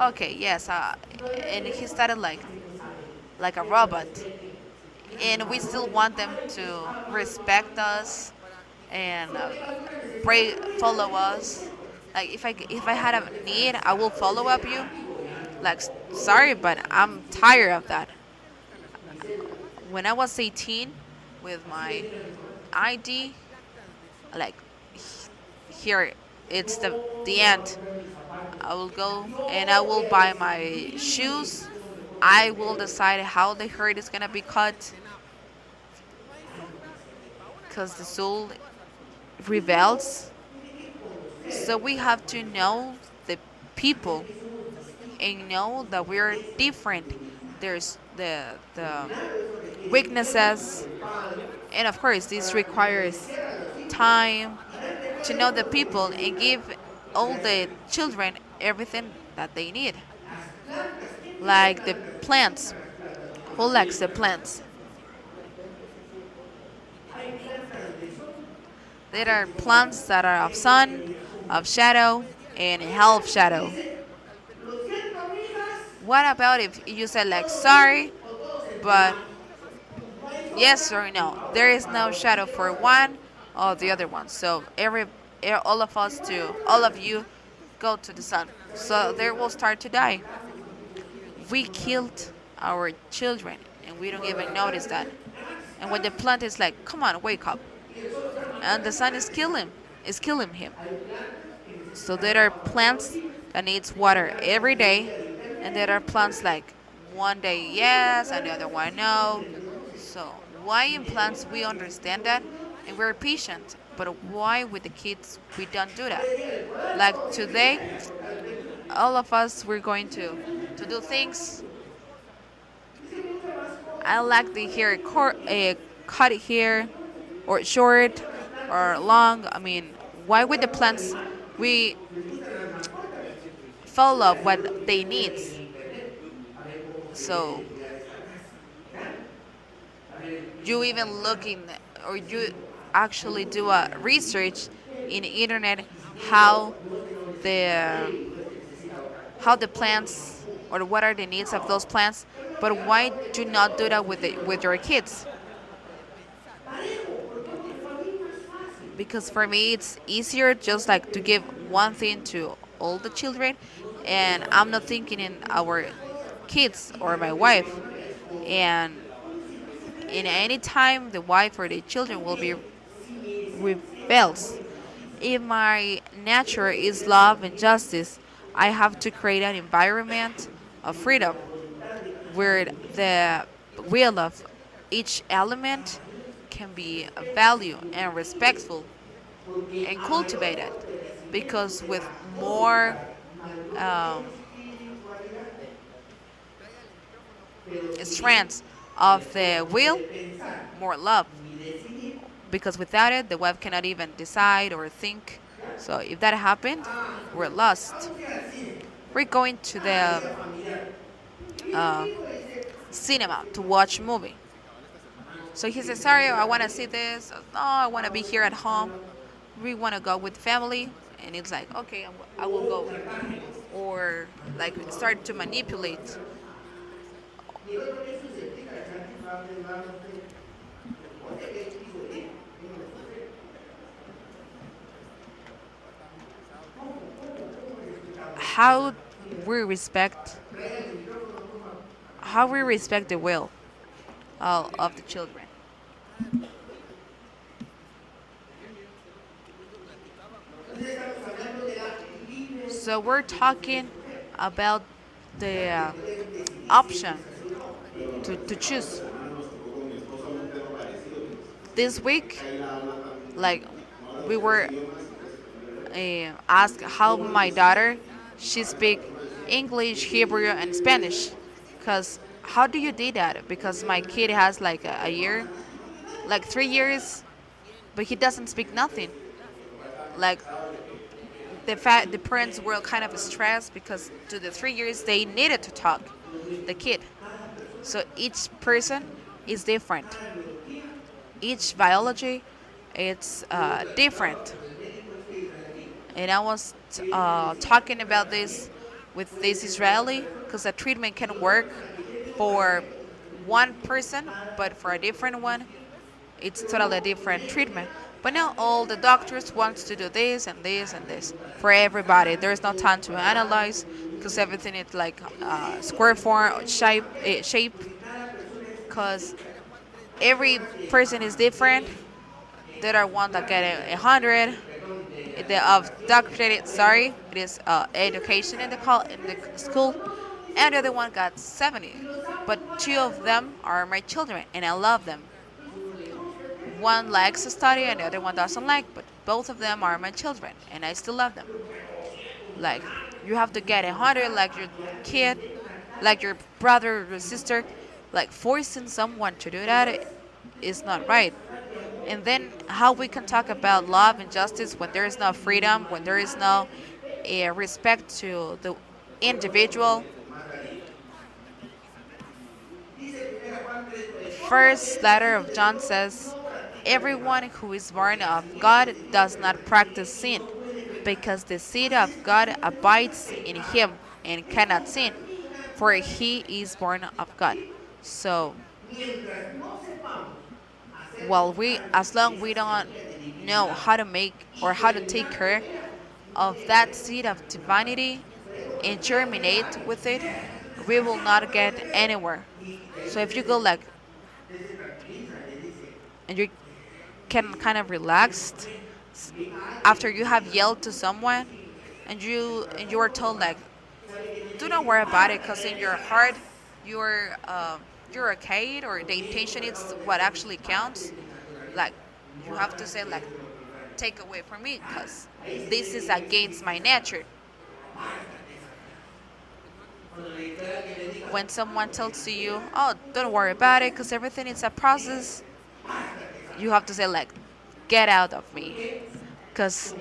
Okay, yes. And he started like a robot, and we still want them to respect us and pray, follow us. Like if I had a need, I will follow up you. Like sorry, but I'm tired of that. When I was 18, with my ID, like here, it's the end. I will go and I will buy my shoes. I will decide how the hair is gonna be cut, because the soul rebels. So we have to know the people and know that we're different. There's the weaknesses, and of course, this requires time to know the people and give all the children everything that they need. Like the plants. Who likes the plants? There are plants that are of sun, of shadow, and half shadow. What about if you said like sorry, but yes or no? There is no shadow for one or the other one. So all of us to all of you go to the sun. So they will start to die. We killed our children and we don't even notice that. And when the plant is like, come on, wake up, and the sun is killing him. So there are plants that needs water every day, and there are plants like one day yes and the other one no. So why in plants we understand that and we're patient, but why with the kids we don't do that? Like today, all of us we're going to do things. I like the hair cut here, or short, or long. I mean, why with the plants we follow what they need? So you even looking or you actually do a research in the internet how the how the plants or what are the needs of those plants, but why do not do that with your kids? Because for me it's easier just like to give one thing to all the children, and I'm not thinking in our kids or my wife, and in any time the wife or the children will be rebels. If my nature is love and justice, I have to create an environment of freedom where the will of each element can be valued and respectful and cultivated. Because with more um, strength of the will, more love. Because without it, the wife cannot even decide or think. So if that happened, we're lost. We're going to the uh, cinema to watch a movie. So he says, sorry, I want to see this. No, I want to be here at home. We want to go with family. And it's like, okay, I will go. Or like start to manipulate. How we respect how we respect the will of the children. So we're talking about the option to choose. This week, like we were asked how my daughter she speak English, Hebrew, and Spanish. Cause how do you do that? Because my kid has like a year, like 3 years, but he doesn't speak nothing. Like the parents were kind of stressed because to the 3 years they needed to talk, the kid. So each person is different. Each biology, it's different. And I was talking about this with this Israeli because the treatment can work for one person, but for a different one, it's totally different treatment. But now all the doctors wants to do this and this and this for everybody. There's no time to analyze because everything is like square form or shape. Because every person is different. There are one that get 100. The of doctorate, sorry, it is education in the school, and the other one got 70. But two of them are my children, and I love them. One likes to study and the other one doesn't like, but both of them are my children and I still love them. Like you have to get 100 like your kid, like your brother or sister, like forcing someone to do that is not right. And then how we can talk about love and justice when there is no freedom, when there is no respect to the individual. First letter of John says, everyone who is born of God does not practice sin, because the seed of God abides in him and cannot sin, for he is born of God. So, as long we don't know how to make or how to take care of that seed of divinity and germinate with it, we will not get anywhere. So if you go like and you can kind of relaxed after you have yelled to someone and you are told like do not worry about it because in your heart you're you're okay or the intention is what actually counts, like you have to say like take away from me because this is against my nature. When someone tells you oh don't worry about it because everything is a process, you have to say like get out of me because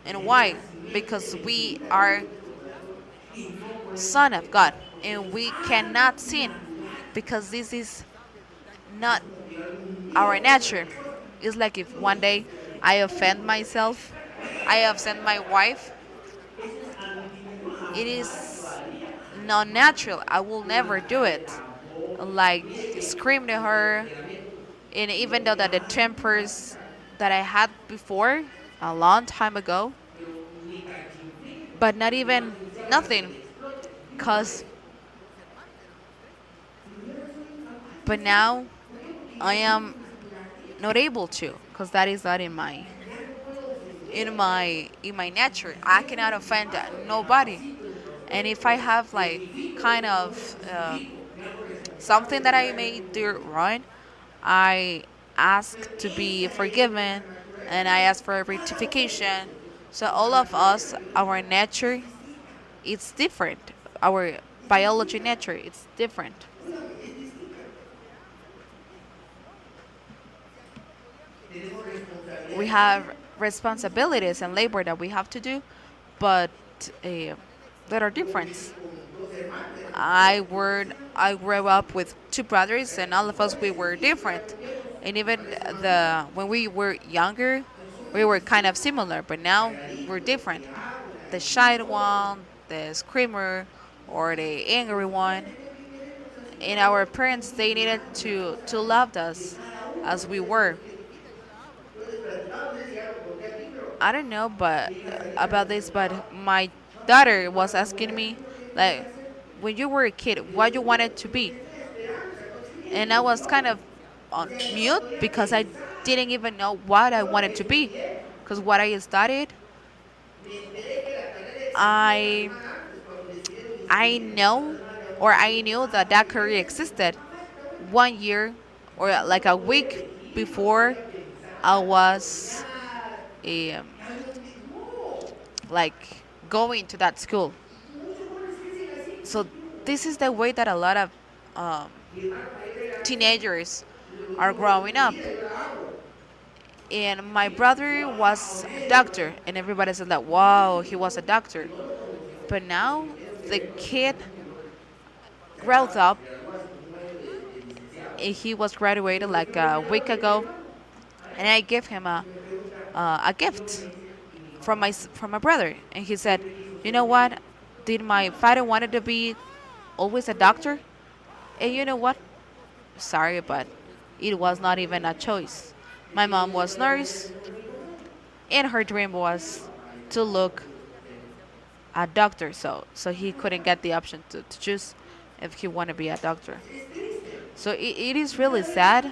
and why? Because we are son of God and we cannot sin because this is not our nature. It's like if one day I offend myself, I offend my wife, it is not natural. I will never do it. Like scream to her, and even though that the tempers that I had before a long time ago, but not even nothing, cause but now I am not able to, cause that is not in my nature. I cannot offend nobody, and if I have like kind of something that I may do wrong, I ask to be forgiven and I ask for a rectification. So all of us, our nature, it's different. Our biology nature, it's different. We have responsibilities and labor that we have to do, but uh, that are different. I grew up with two brothers, and all of us we were different. And even the when we were younger, we were kind of similar, but now we're different. The shy one, the screamer, or the angry one. And our parents they needed to love us as we were. I don't know, but about this, but my daughter was asking me, like, when you were a kid, what you wanted to be, and I was kind of on mute because I didn't even know what I wanted to be, because what I studied, I I know or I knew that that career existed 1 year or like a week before I was um, like going to that school. So this is the way that a lot of um, teenagers are growing up. And my brother was a doctor, and everybody said that, wow, he was a doctor. But now the kid grows up, and he was graduated like a week ago, and I gave him a gift from my brother, and he said, "You know what? Did my father wanted to be always a doctor? And you know what? Sorry, but it was not even a choice. My mom was nurse, and her dream was to look a doctor. So he couldn't get the option to choose if he wanted to be a doctor. So it is really sad,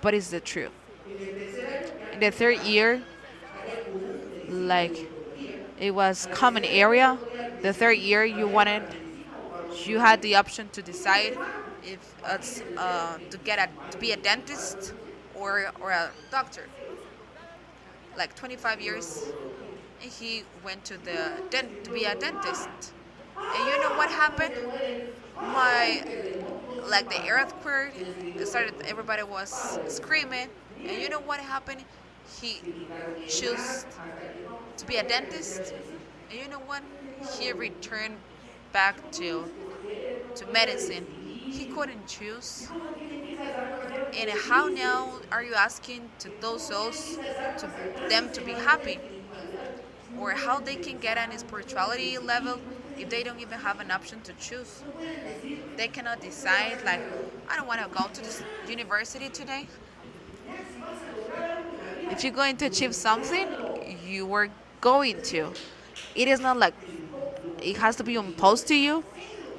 but it's the truth. In the third year, like it was common area. The third year, you had the option to decide if it's to be a dentist or a doctor. Like 25 years, and he went to be a dentist. And you know what happened? My like the earthquake started. Everybody was screaming, and you know what happened? He chose to be a dentist, and you know what? He returned back to medicine. He couldn't choose. And how now are you asking to those souls to them to be happy? Or how they can get on a spirituality level if they don't even have an option to choose? They cannot decide like I don't want to go to this university today. If you're going to achieve something, you are going to. It is not like it has to be imposed to you.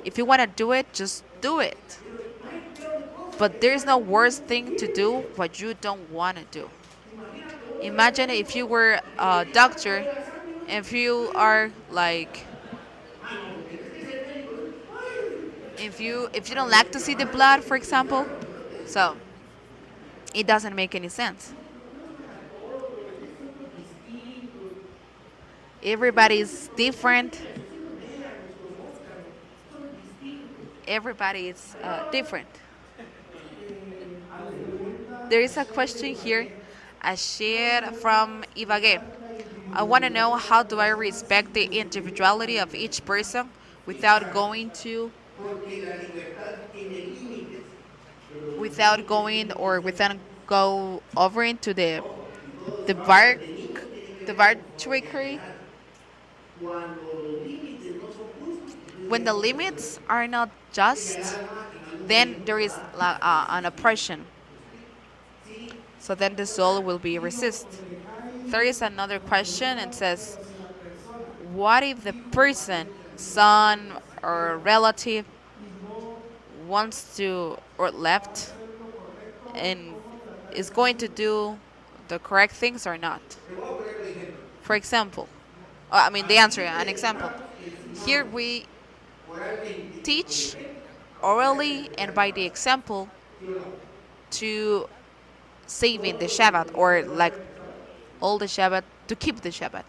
If you want to do it, just do it. But there's no worse thing to do what you don't want to do. Imagine if you were a doctor, if you are like, if you don't like to see the blood, for example, so it doesn't make any sense. Everybody's different. Everybody is different. There is a question here, a share from Ibagué. I want to know how do I respect the individuality of each person without going or without go over into the bar the arbitrary when the limits are not just, then there is an oppression. So then the soul will be resist. There is another question and says, what if the person, son or relative, wants to or left and is going to do the correct things or not? For example, the answer, an example. Here we teach orally and by the example to saving the Shabbat or like all the Shabbat to keep the Shabbat.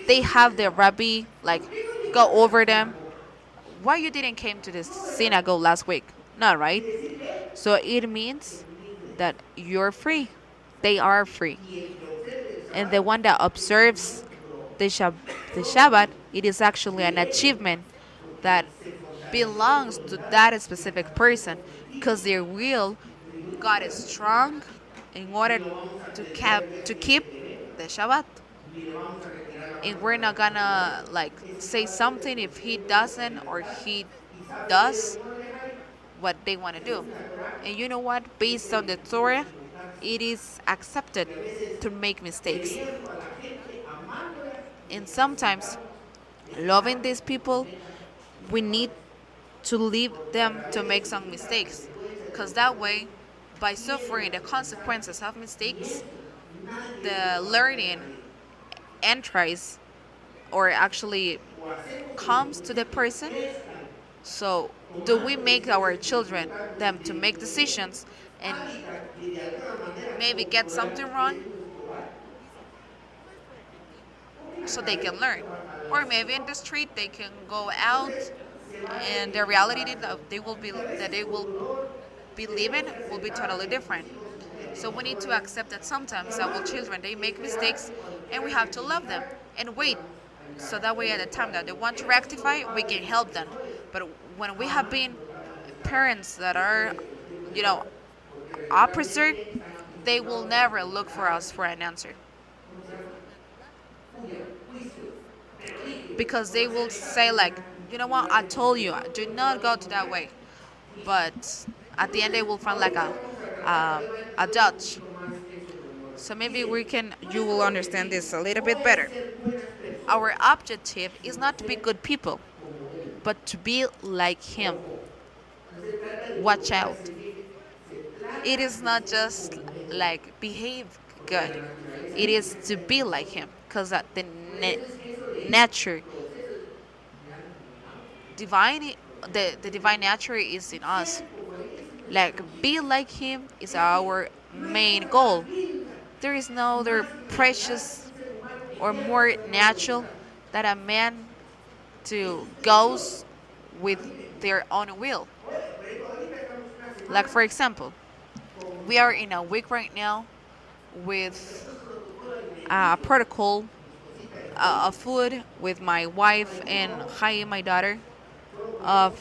They have the rabbi like go over them. Why you didn't came to the synagogue last week? No, right? So it means that you're free. They are free. And the one that observes the Shabbat, it is actually an achievement that belongs to that specific person because their will got is strong in order to keep the Shabbat. And we're not gonna like say something if he doesn't or he does what they want to do. And you know what? Based on the Torah, it is accepted to make mistakes. And sometimes, loving these people, we need to leave them to make some mistakes. Because that way, by suffering the consequences of mistakes, the learning entries or actually comes to the person. So, do we make our children them to make decisions and maybe get something wrong so they can learn? Or maybe in the street they can go out and the reality that they will believing will be totally different. So we need to accept that sometimes our children they make mistakes, and we have to love them and wait. So that way, at the time that they want to rectify, we can help them. But when we have been parents that are, you know, opposite, they will never look for us for an answer because they will say like, you know what, I told you, do not go to that way. But at the end, they will find like a judge. So maybe you will understand this a little bit better. Our objective is not to be good people, but to be like Him. Watch out. It is not just like behave good. It is to be like Him, because the nature, divine, the divine nature is in us. Like be like Him is our main goal. There is no other precious or more natural that a man to goes with their own will. Like for example, we are in a week right now with a protocol of food with my wife and Hai, my daughter. Of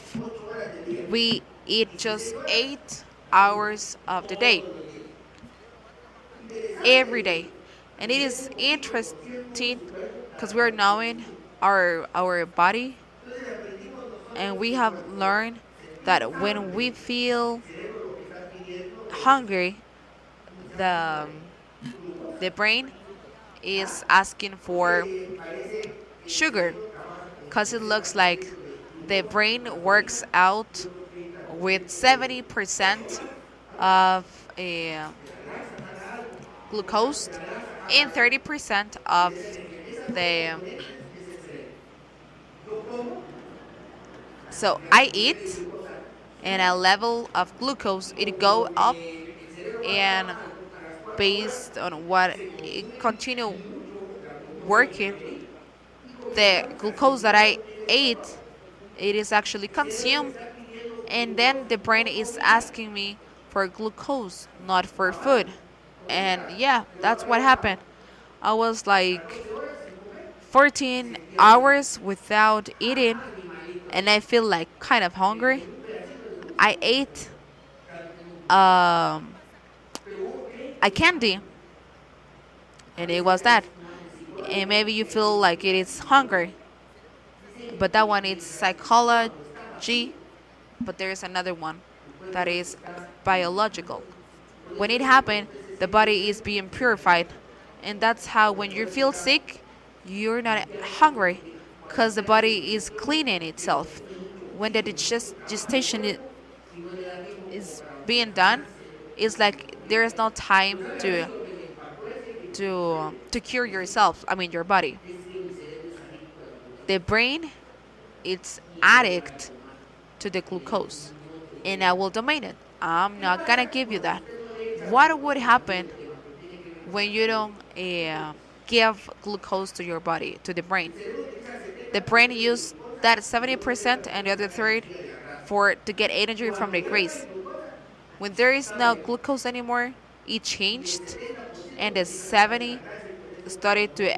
we eat just 8 hours of the day, every day, and it is interesting because we're knowing our body, and we have learned that when we feel hungry, the the brain is asking for sugar because it looks like the brain works out with 70% of glucose and 30% of the. So I eat, and a level of glucose it go up, and based on what it continue working, the glucose that I ate, it is actually consumed, and then the brain is asking me for glucose, not for food. And yeah, that's what happened. I was like 14 hours without eating, and I feel like kind of hungry. I ate um, a candy, and it was that. And maybe you feel like it is hungry, but that one is psychology. But there is another one that is biological. When it happened, the body is being purified, and that's how when you feel sick, you're not hungry, because the body is cleaning itself. When the gestation is being done, it's like there is no time to cure yourself. I mean your body. The brain, it's addict to the glucose, and I will domain it. I'm not gonna give you that. What would happen when you don't give glucose to your body, to the brain? The brain use that 70% and the other third for to get energy from the grace. When there is no glucose anymore, it changed, and the 70 started to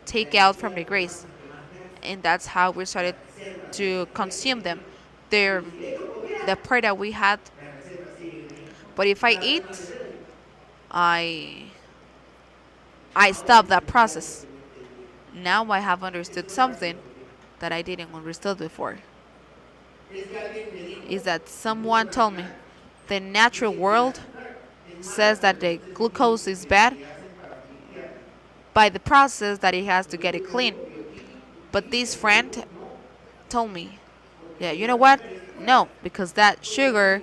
take out from the grace, and that's how we started to consume them. They're the part that we had. But if I eat, I stop that process. Now I have understood something that I didn't understand before. Is that someone told me the natural world says that the glucose is bad by the process that it has to get it clean. But this friend told me, yeah, you know what? No, because that sugar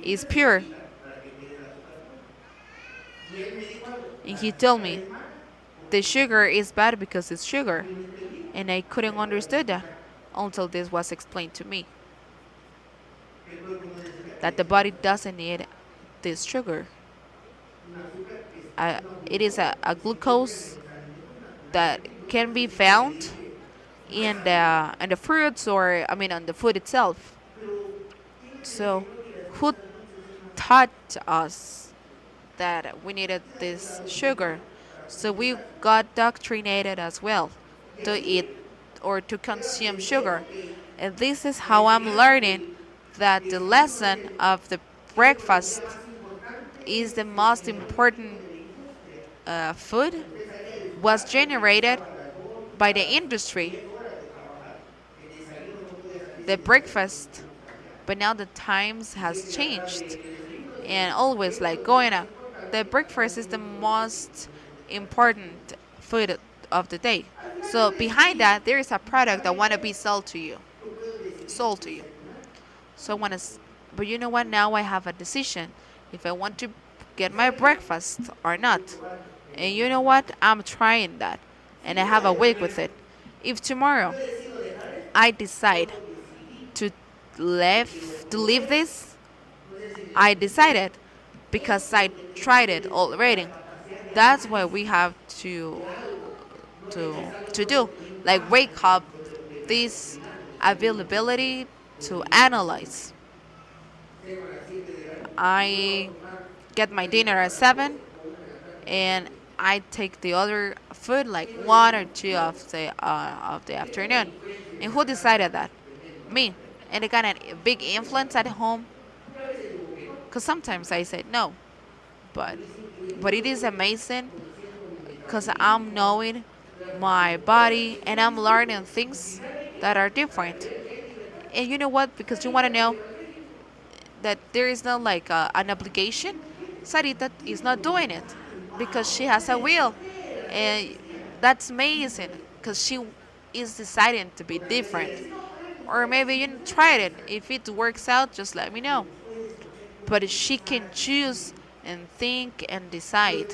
is pure. And he told me the sugar is bad because it's sugar. And I couldn't understand that until this was explained to me. That the body doesn't need this sugar. It is a glucose that can be found in the fruits, or I mean on the food itself. So taught us that we needed this sugar. So we got doctrinated as well to eat or to consume sugar. And this is how I'm learning that the lesson of the breakfast is the most important food was generated by the industry, the breakfast. But now the times has changed and always like going up. The breakfast is the most important food of the day. So behind that, there is a product that want to be sold to you. So I want to, but you know what? Now I have a decision if I want to get my breakfast or not. And you know what? I'm trying that, and I have a week with it. If tomorrow I decide to leave this, I decided because I tried it already. That's what we have to to do. Like wake up this availability to analyze. I get my dinner at 7 and I take the other food like 1 or 2 of the afternoon. And who decided that? Me. And it got a big influence at home because sometimes I said no, but it is amazing because I'm knowing my body and I'm learning things that are different. And you know what? Because you want to know that there is not like an obligation. Sarita is not doing it because she has a will, and that's amazing because she is deciding to be different. Or maybe you tried it. If it works out, just let me know. But she can choose and think and decide.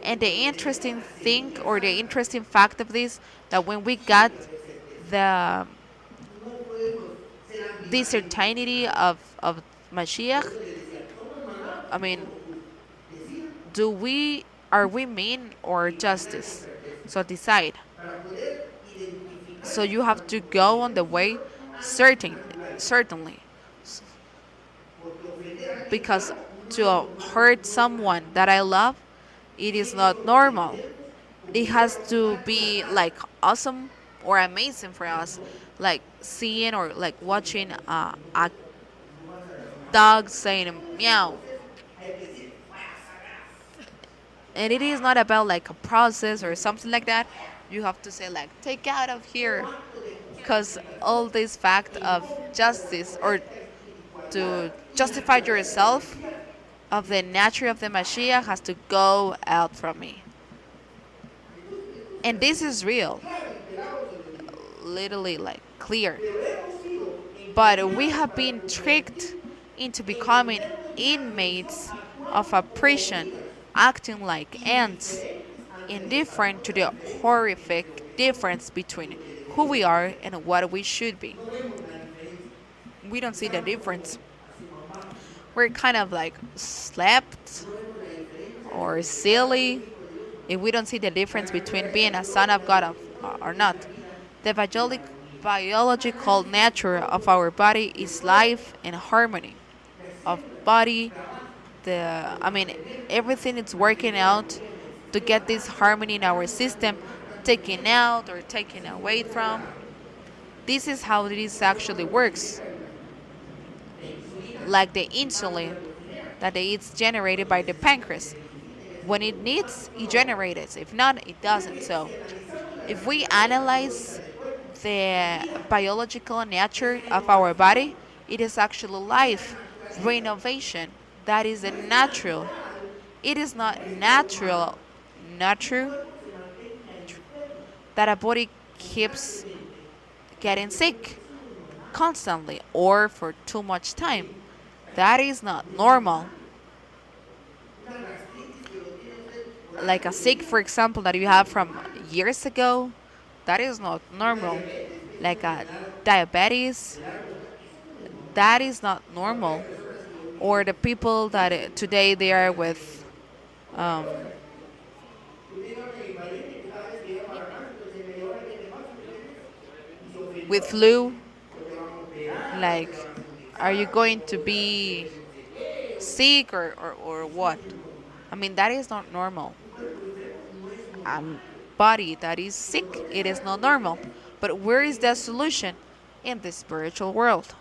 And the interesting thing or the interesting fact of this that when we got the certainty of Mashiach, I mean, do we are we mean or justice? So decide. So you have to go on the way, certainly, because to hurt someone that I love, it is not normal. It has to be like awesome or amazing for us, like seeing or like watching a dog saying meow. And it is not about like a process or something like that. You have to say like take out of here, because all this fact of justice or to justify yourself of the nature of the Mashiach has to go out from me. And this is real, literally like clear. But we have been tricked into becoming inmates of a prison, acting like ants, indifferent to the horrific difference between who we are and what we should be. We don't see the difference. We're kind of like slept or silly if we don't see the difference between being a son of God or not. The biological nature of our body is life and harmony of body. Everything is working out to get this harmony in our system, taken out or taken away from. This is how this actually works. Like the insulin that is generated by the pancreas. When it needs, it generates. If not, it doesn't. So if we analyze the biological nature of our body, it is actually life, renovation. That is a natural. It is not natural that a body keeps getting sick constantly or for too much time. That is not normal. Like a sick, for example, that you have from years ago, that is not normal. Like a diabetes, that is not normal. Or the people that today they are um, with flu, like, are you going to be sick or what. I mean, that is not normal. A body that is sick, it is not normal. But where is the solution? In the spiritual world.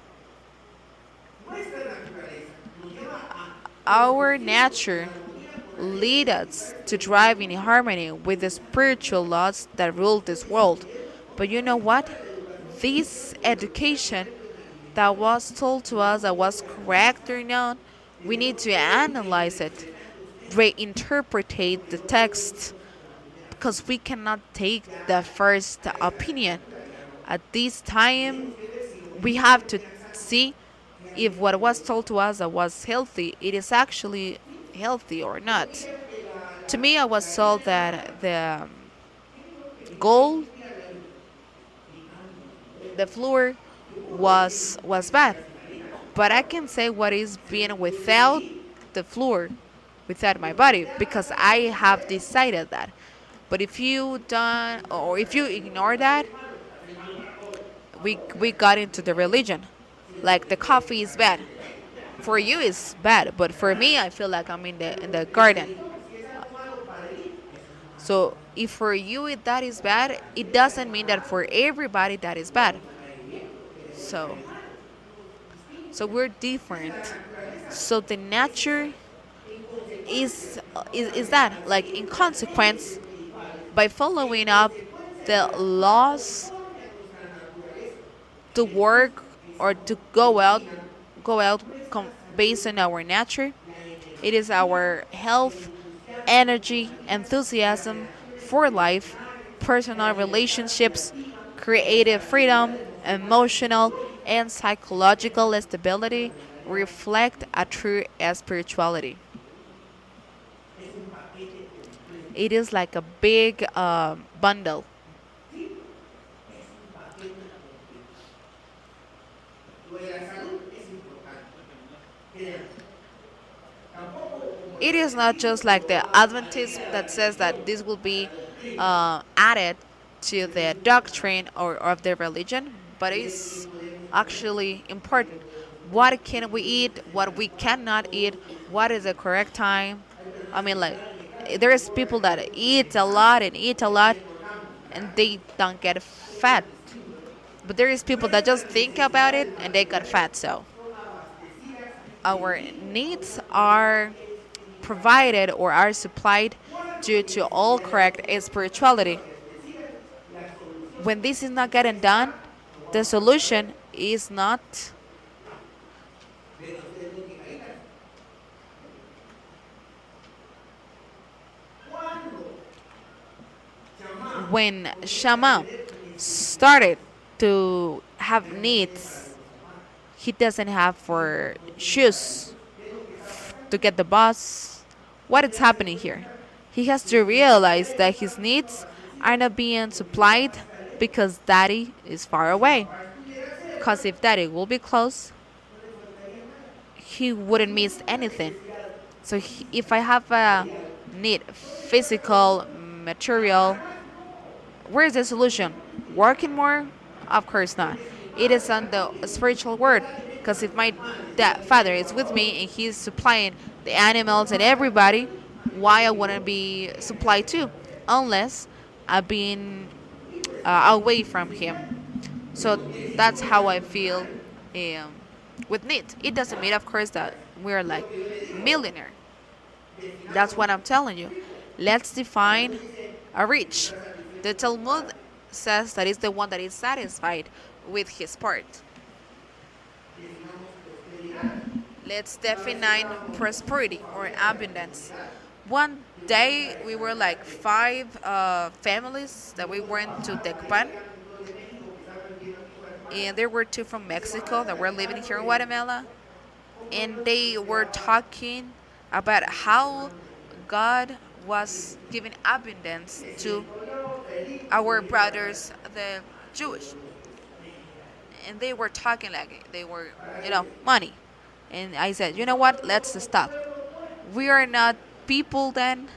Our nature lead us to drive in harmony with the spiritual laws that rule this world. But you know what? This education that was told to us that was correct or not, we need to analyze it, reinterpret the text, because we cannot take the first opinion. At this time, we have to see if what was told to us that was healthy, it is actually healthy or not. To me, I was told that the gold, the flour, was bad. But I can say what is being without the flour, without my body, because I have decided that. But if you don't, or if you ignore that, we got into the religion. Like the coffee is bad. For you it's bad, but for me I feel like I'm in the garden. So if for you that is bad, it doesn't mean that for everybody that is bad. So we're different. So the nature is that, like, in consequence, by following up the laws to work or to go out based on our nature. It is our health, energy, enthusiasm for life, personal relationships, creative freedom, emotional and psychological stability reflect a true spirituality. It is like a big bundle. It is not just like the Adventism that says that this will be added to the doctrine or of the religion, but it's actually important. What can we eat? What we cannot eat? What is the correct time? I mean, like, there is people that eat a lot and eat a lot, and they don't get fat. But there is people that just think about it and they got fat. So our needs are provided or are supplied due to all correct spirituality. When this is not getting done, the solution is not when Shama started to have needs. He doesn't have for shoes to get the bus. What is happening here? He has to realize that his needs are not being supplied because daddy is far away. Because if daddy will be close, he wouldn't miss anything. So if I have a need, physical, material, where's the solution? Working more? Of course not. It is on the spiritual word. Because if my father is with me and he's supplying the animals and everybody, why I wouldn't be supplied too? Unless I've been away from him. So that's how I feel with needs. It doesn't mean, of course, that we're like millionaire. That's what I'm telling you. Let's define a rich. The Talmud says that it's the one that is satisfied with his part. Let's define prosperity or abundance. One day we were like five families that we went to Tecpan, and there were two from Mexico that were living here in Guatemala, and they were talking about how God was giving abundance to our brothers, the Jewish. And they were talking like they were, money. And I said, you know what? Let's stop. We are not people then.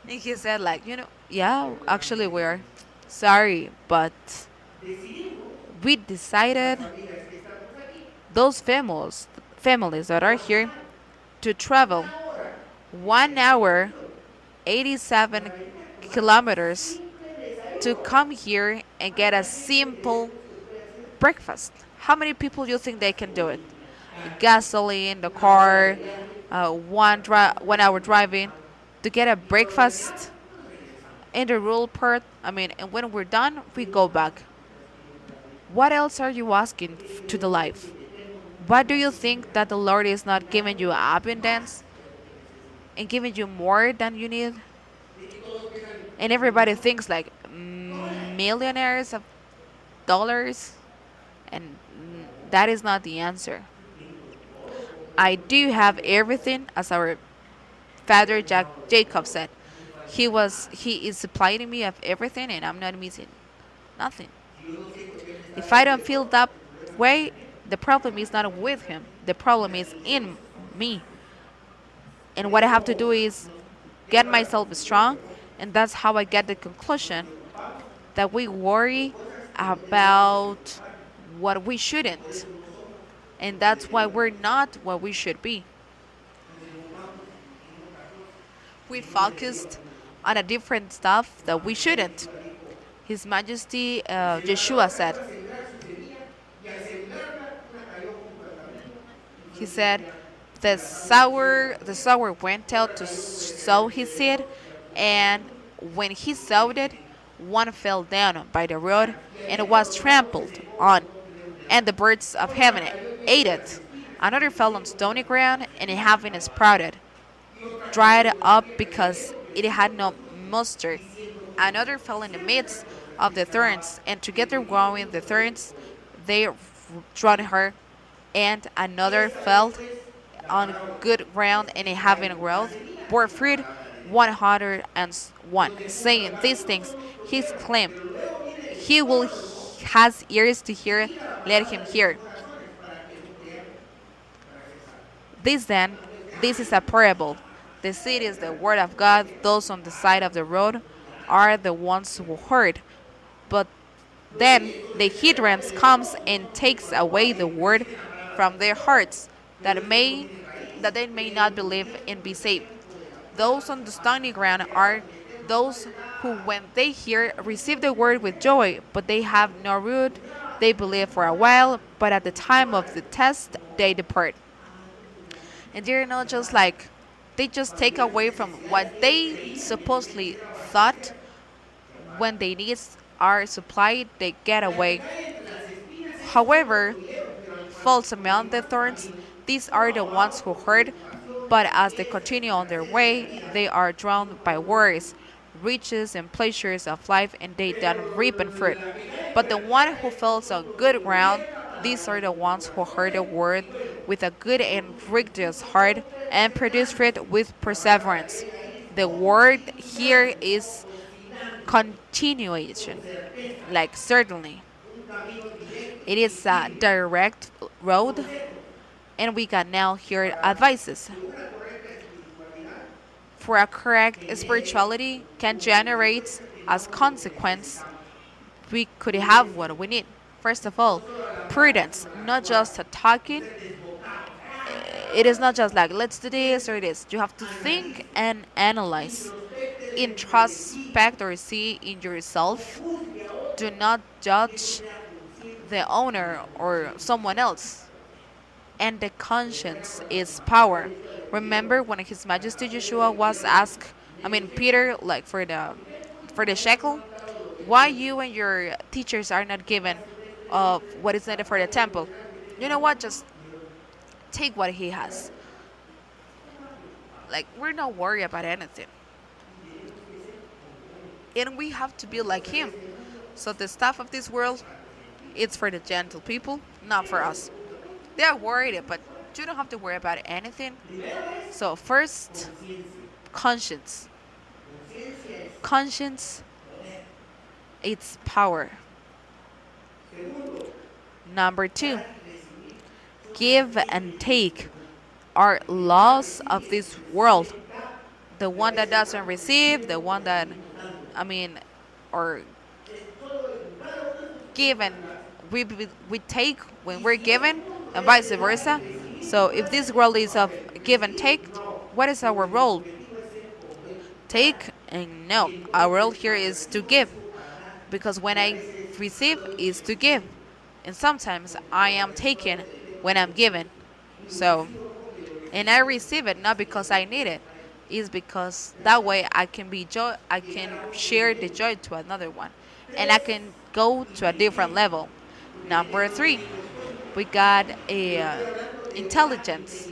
And he said, like, yeah, actually we are. Sorry, but we decided those families that are here to travel 1 hour, 87 kilometers to come here and get a simple breakfast. How many people do you think they can do it? The gasoline, the car, 1 hour driving to get a breakfast in the rural part. I mean, and when we're done, we go back. What else are you asking to the life? What do you think that the Lord is not giving you abundance and giving you more than you need? And everybody thinks like millionaires of dollars, and that is not the answer. I do have everything, as our father Jacob said. He is supplying me of everything, and I'm not missing nothing. If I don't feel that way, the problem is not with him. The problem is in me. And what I have to do is get myself strong, and that's how I get the conclusion that we worry about what we shouldn't. And that's why we're not what we should be. We focused on a different stuff that we shouldn't. His Majesty Yeshua said, he said, the sower went out to sow his seed, and when he sowed it, one fell down by the road and it was trampled on, and the birds of heaven ate it. Another fell on stony ground, and it having sprouted, dried up because it had no moisture. Another fell in the midst of the thorns, and together growing the thorns, they drowned her. And another fell on good ground, and it having growth, bore fruit 101. Saying these things, he exclaimed, "He will has ears to hear, let him hear." This is a parable. The seed is the word of God. Those on the side of the road are the ones who heard. But then the hindrance comes and takes away the word from their hearts, that they may not believe and be saved. Those on the stony ground are those who, when they hear, receive the word with joy, but they have no root. They believe for a while, but at the time of the test, they depart. And they're not just like, they just take away from what they supposedly thought. When their needs are supplied, they get away. However, falls among the thorns, these are the ones who heard, but as they continue on their way, they are drowned by worries, riches, and pleasures of life, and they don't reap and fruit. But the one who falls on good ground, these are the ones who heard the word with a good and righteous heart and produce fruit with perseverance. The word here is continuation, like certainly. It is a direct road, and we can now hear advices. For a correct spirituality can generate as consequence, we could have what we need. First of all, prudence, not just a talking. It is not just like, let's do this or this. You have to think and analyze. Introspect or see in yourself. Do not judge the owner or someone else. And the conscience is power. Remember when His Majesty Yeshua was asked, Peter, like for the shekel, why you and your teachers are not given of what is needed for the temple? You know what? Just take what he has. Like, we're not worried about anything. And we have to be like him. So the stuff of this world, it's for the gentle people, not for us. They are worried, but you don't have to worry about anything. So first, conscience. Conscience, it's power. Number 2, give and take are laws of this world. The one that doesn't receive, the one that, or give and we take when we're given, and vice versa. So if this world is of give and take, what is our role? Take and no. Our role here is to give, because when I receive is to give, and sometimes I am taken when I'm given. So, and I receive it not because I need it, is because that way I can be joy. I can share the joy to another one, and I can go to a different level. Number three, we got a intelligence,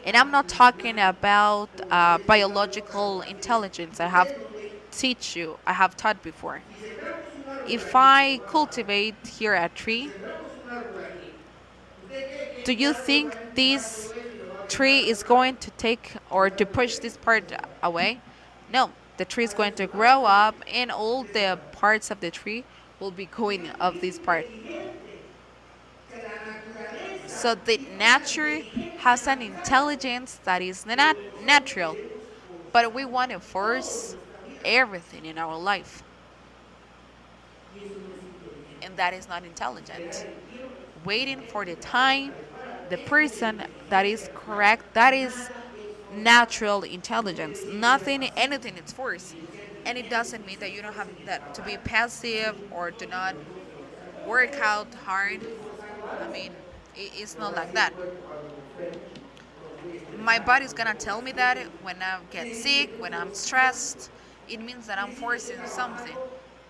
and I'm not talking about biological intelligence. I have teach you. I have taught before. If I cultivate here a tree, do you think this tree is going to take or to push this part away? No, the tree is going to grow up, and all the parts of the tree will be going of this part. So the nature has an intelligence that is not natural, but we want to force everything in our life, and that is not intelligent. Waiting for the time, the person that is correct, that is natural intelligence. Nothing, anything is forced. And it doesn't mean that you don't have that to be passive or to not work out hard. I mean, it's not like that. My body's gonna tell me that when I get sick, when I'm stressed, it means that I'm forcing something,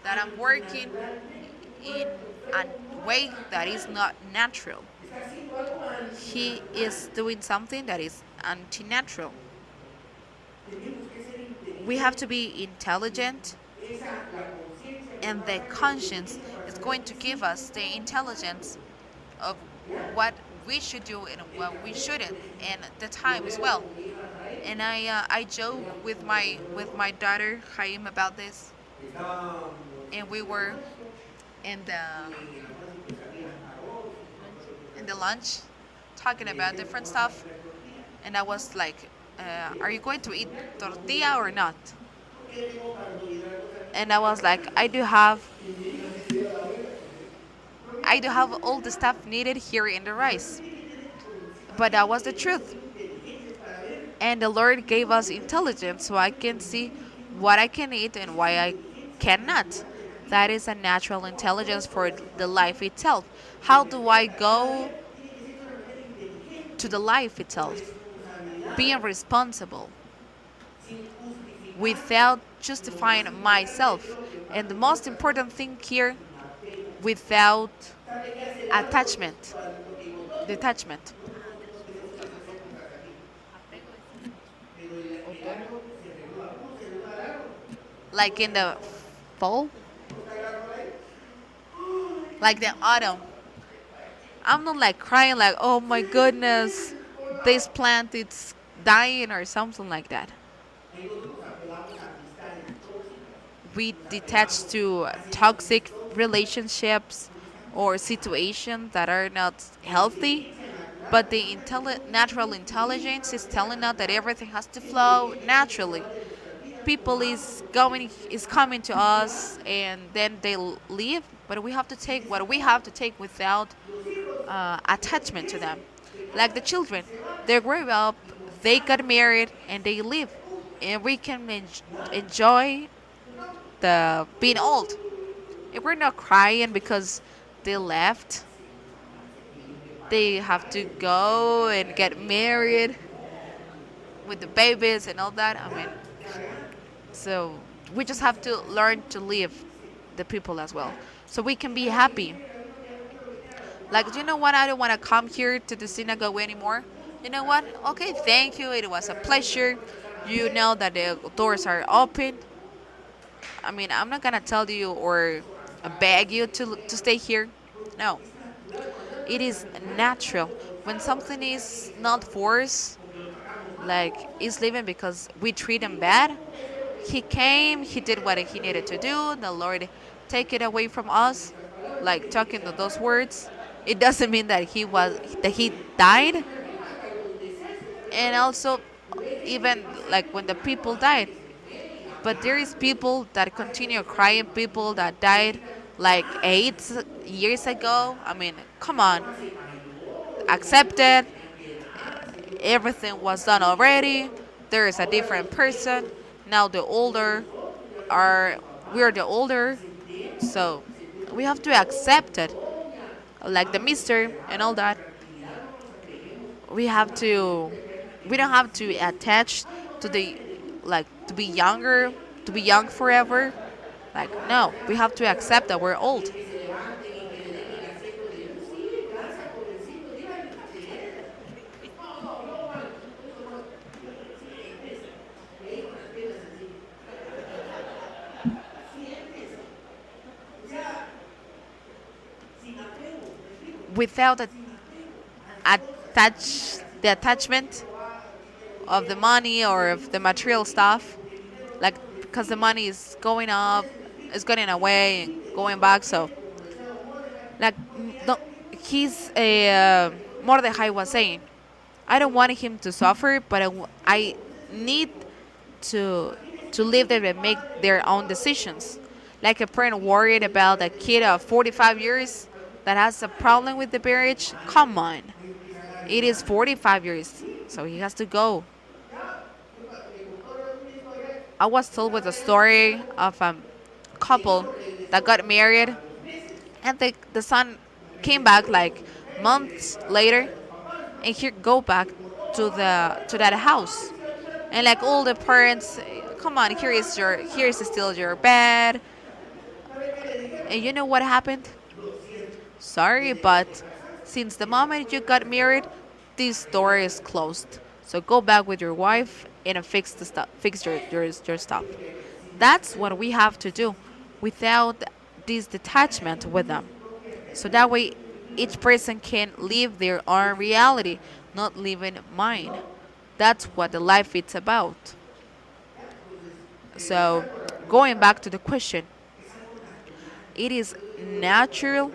that I'm working in a way that is not natural. He is doing something that is anti-natural. We have to be intelligent, and the conscience is going to give us the intelligence of what we should do and what we shouldn't, and the time as well. And I joke with my daughter Chaim about this, and we were in the lunch talking about different stuff, and I was like, "Are you going to eat tortilla or not?" And I was like, I do have all the stuff needed here in the rice." But that was the truth. And the Lord gave us intelligence so I can see what I can eat and why I cannot. That is a natural intelligence for the life itself. How do I go to the life itself? Being responsible without justifying myself. And the most important thing here, without attachment, detachment. Like in the fall, like the autumn. I'm not like crying like, oh my goodness, this plant it's dying or something like that. We detach to toxic relationships or situations that are not healthy. But the natural intelligence is telling us that everything has to flow naturally. People is coming to us and then they leave, but we have to take what we have to take without attachment to them. Like the children, they grow up, they got married, and they leave, and we can enjoy the being old. If we're not crying because they left, they have to go and get married with the babies and all that. I mean, so we just have to learn to live the people as well, so we can be happy. Like, do you know what? I don't want to come here to the synagogue anymore. You know what? Okay, thank you. It was a pleasure. You know that the doors are open. I mean, I'm not gonna tell you or beg you to stay here. No, it is natural. When something is not forced, like he's leaving because we treat him bad. He came, he did what he needed to do. The Lord take it away from us, like talking to those words. It doesn't mean that he died. And also, even like when the people died, but there is people that continue crying, people that died like 8 years ago. I mean, come on. accepted. Everything was done already. There is a different person. Now the older are we're the older, so we have to accept it. Like the mister and all that. We have to we don't have to attach to the like to be younger, to be young forever. Like no, we have to accept that we're old. Without the attachment of the money or of the material stuff, like because the money is going up, is going away and going back. So like the, he's a Mordechai was saying, I don't want him to suffer, but I need to leave them and make their own decisions. Like a parent worried about a kid of 45 years that has a problem with the marriage. Come on, it is 45 years, so he has to go. I was told with a story of a couple that got married, and the son came back like months later, and he go back to that house, and like all the parents, come on, here is still your bed, and you know what happened? Sorry, but since the moment you got married, this door is closed. So go back with your wife and fix the stuff, fix your stuff. That's what we have to do without this detachment with them. So that way each person can live their own reality, not living mine. That's what the life is about. So going back to the question, it is natural.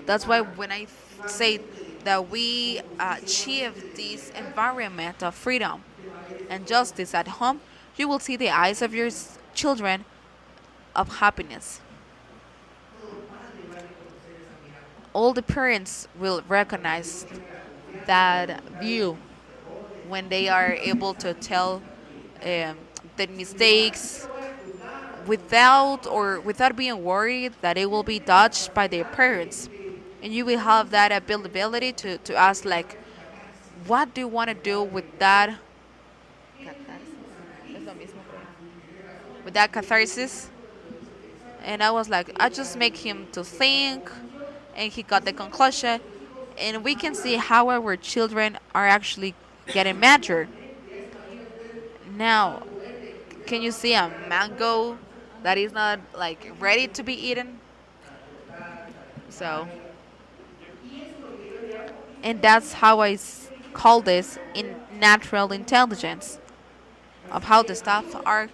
That's why when I say that we achieve this environment of freedom and justice at home, you will see the eyes of your children of happiness. All the parents will recognize that view when they are able to tell the mistakes without being worried that it will be judged by their parents, and you will have that ability to ask like, what do you want to do with that catharsis? And I was like, I just make him to think, and he got the conclusion, and we can see how our children are actually getting mature. Now, can you see a mango that is not like ready to be eaten? So, and that's how call this in natural intelligence of how the stuff are.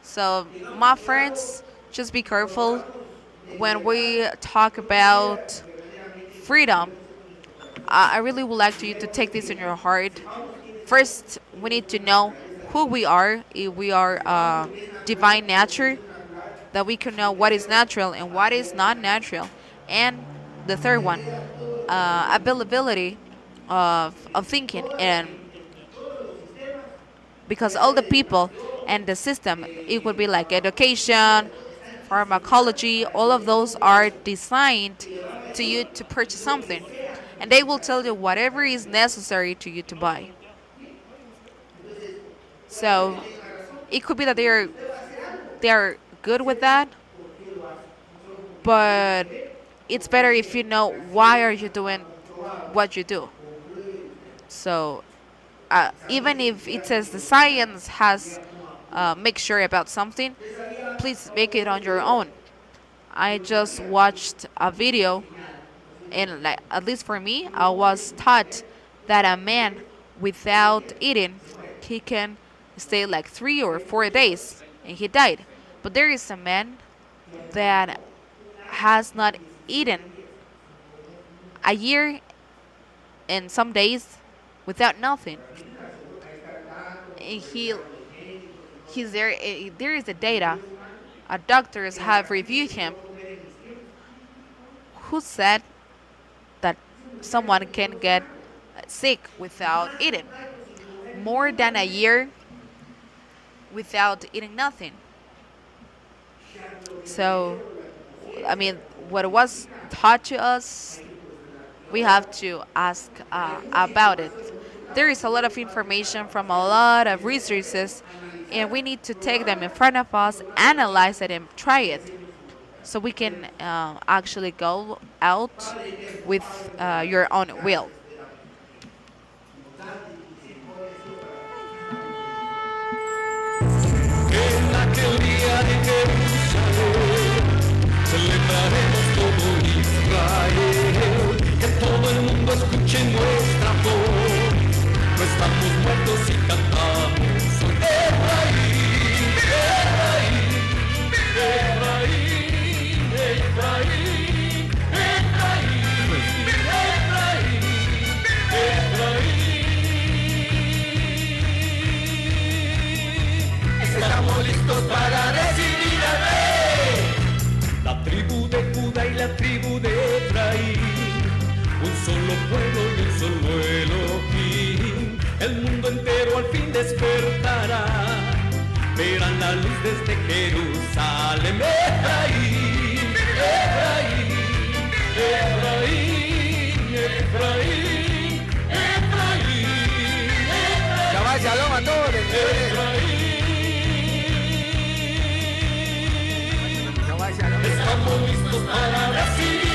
So, my friends, just be careful when we talk about freedom. I really would like you to take this in your heart. First, we need to know who we are. If we are divine nature, that we can know what is natural and what is not natural. And the third one, availability of thinking. And because all the people and the system, it would be like education, pharmacology, all of those are designed to you to purchase something. And they will tell you whatever is necessary to you to buy. So it could be that they're good with that, but it's better if you know why are you doing what you do. So even if it says the science has make sure about something, please make it on your own. I just watched a video, and like at least for me, I was taught that a man without eating, he can stay like 3 or 4 days, and he died. But there is a man that has not eaten a year and some days without nothing. And he's there. There is the data. Doctors have reviewed him. Who said that someone can get sick without eating. More than a year without eating nothing. So, I mean, what was taught to us, we have to ask about it. There is a lot of information from a lot of resources, and we need to take them in front of us, analyze it, and try it, so we can actually go out with your own will. En aquel día de Jerusalén celebraremos todo Israel, que todo el mundo escuche nuestra voz. No estamos muertos y cantamos soy Efraín, Efraín, Efraín, Efraín, Efraín, Efraín, estamos listos para recibir al rey. La tribu de Judá y la tribu de Efraín, un solo pueblo y un solo Elohim. El mundo entero al fin despertará, verán la luz desde Jerusalén. Efraín, Efraín, Efraín, Efraín, Efraín, Efraín. Shabbat shalom a todos. Estamos listos para recibir.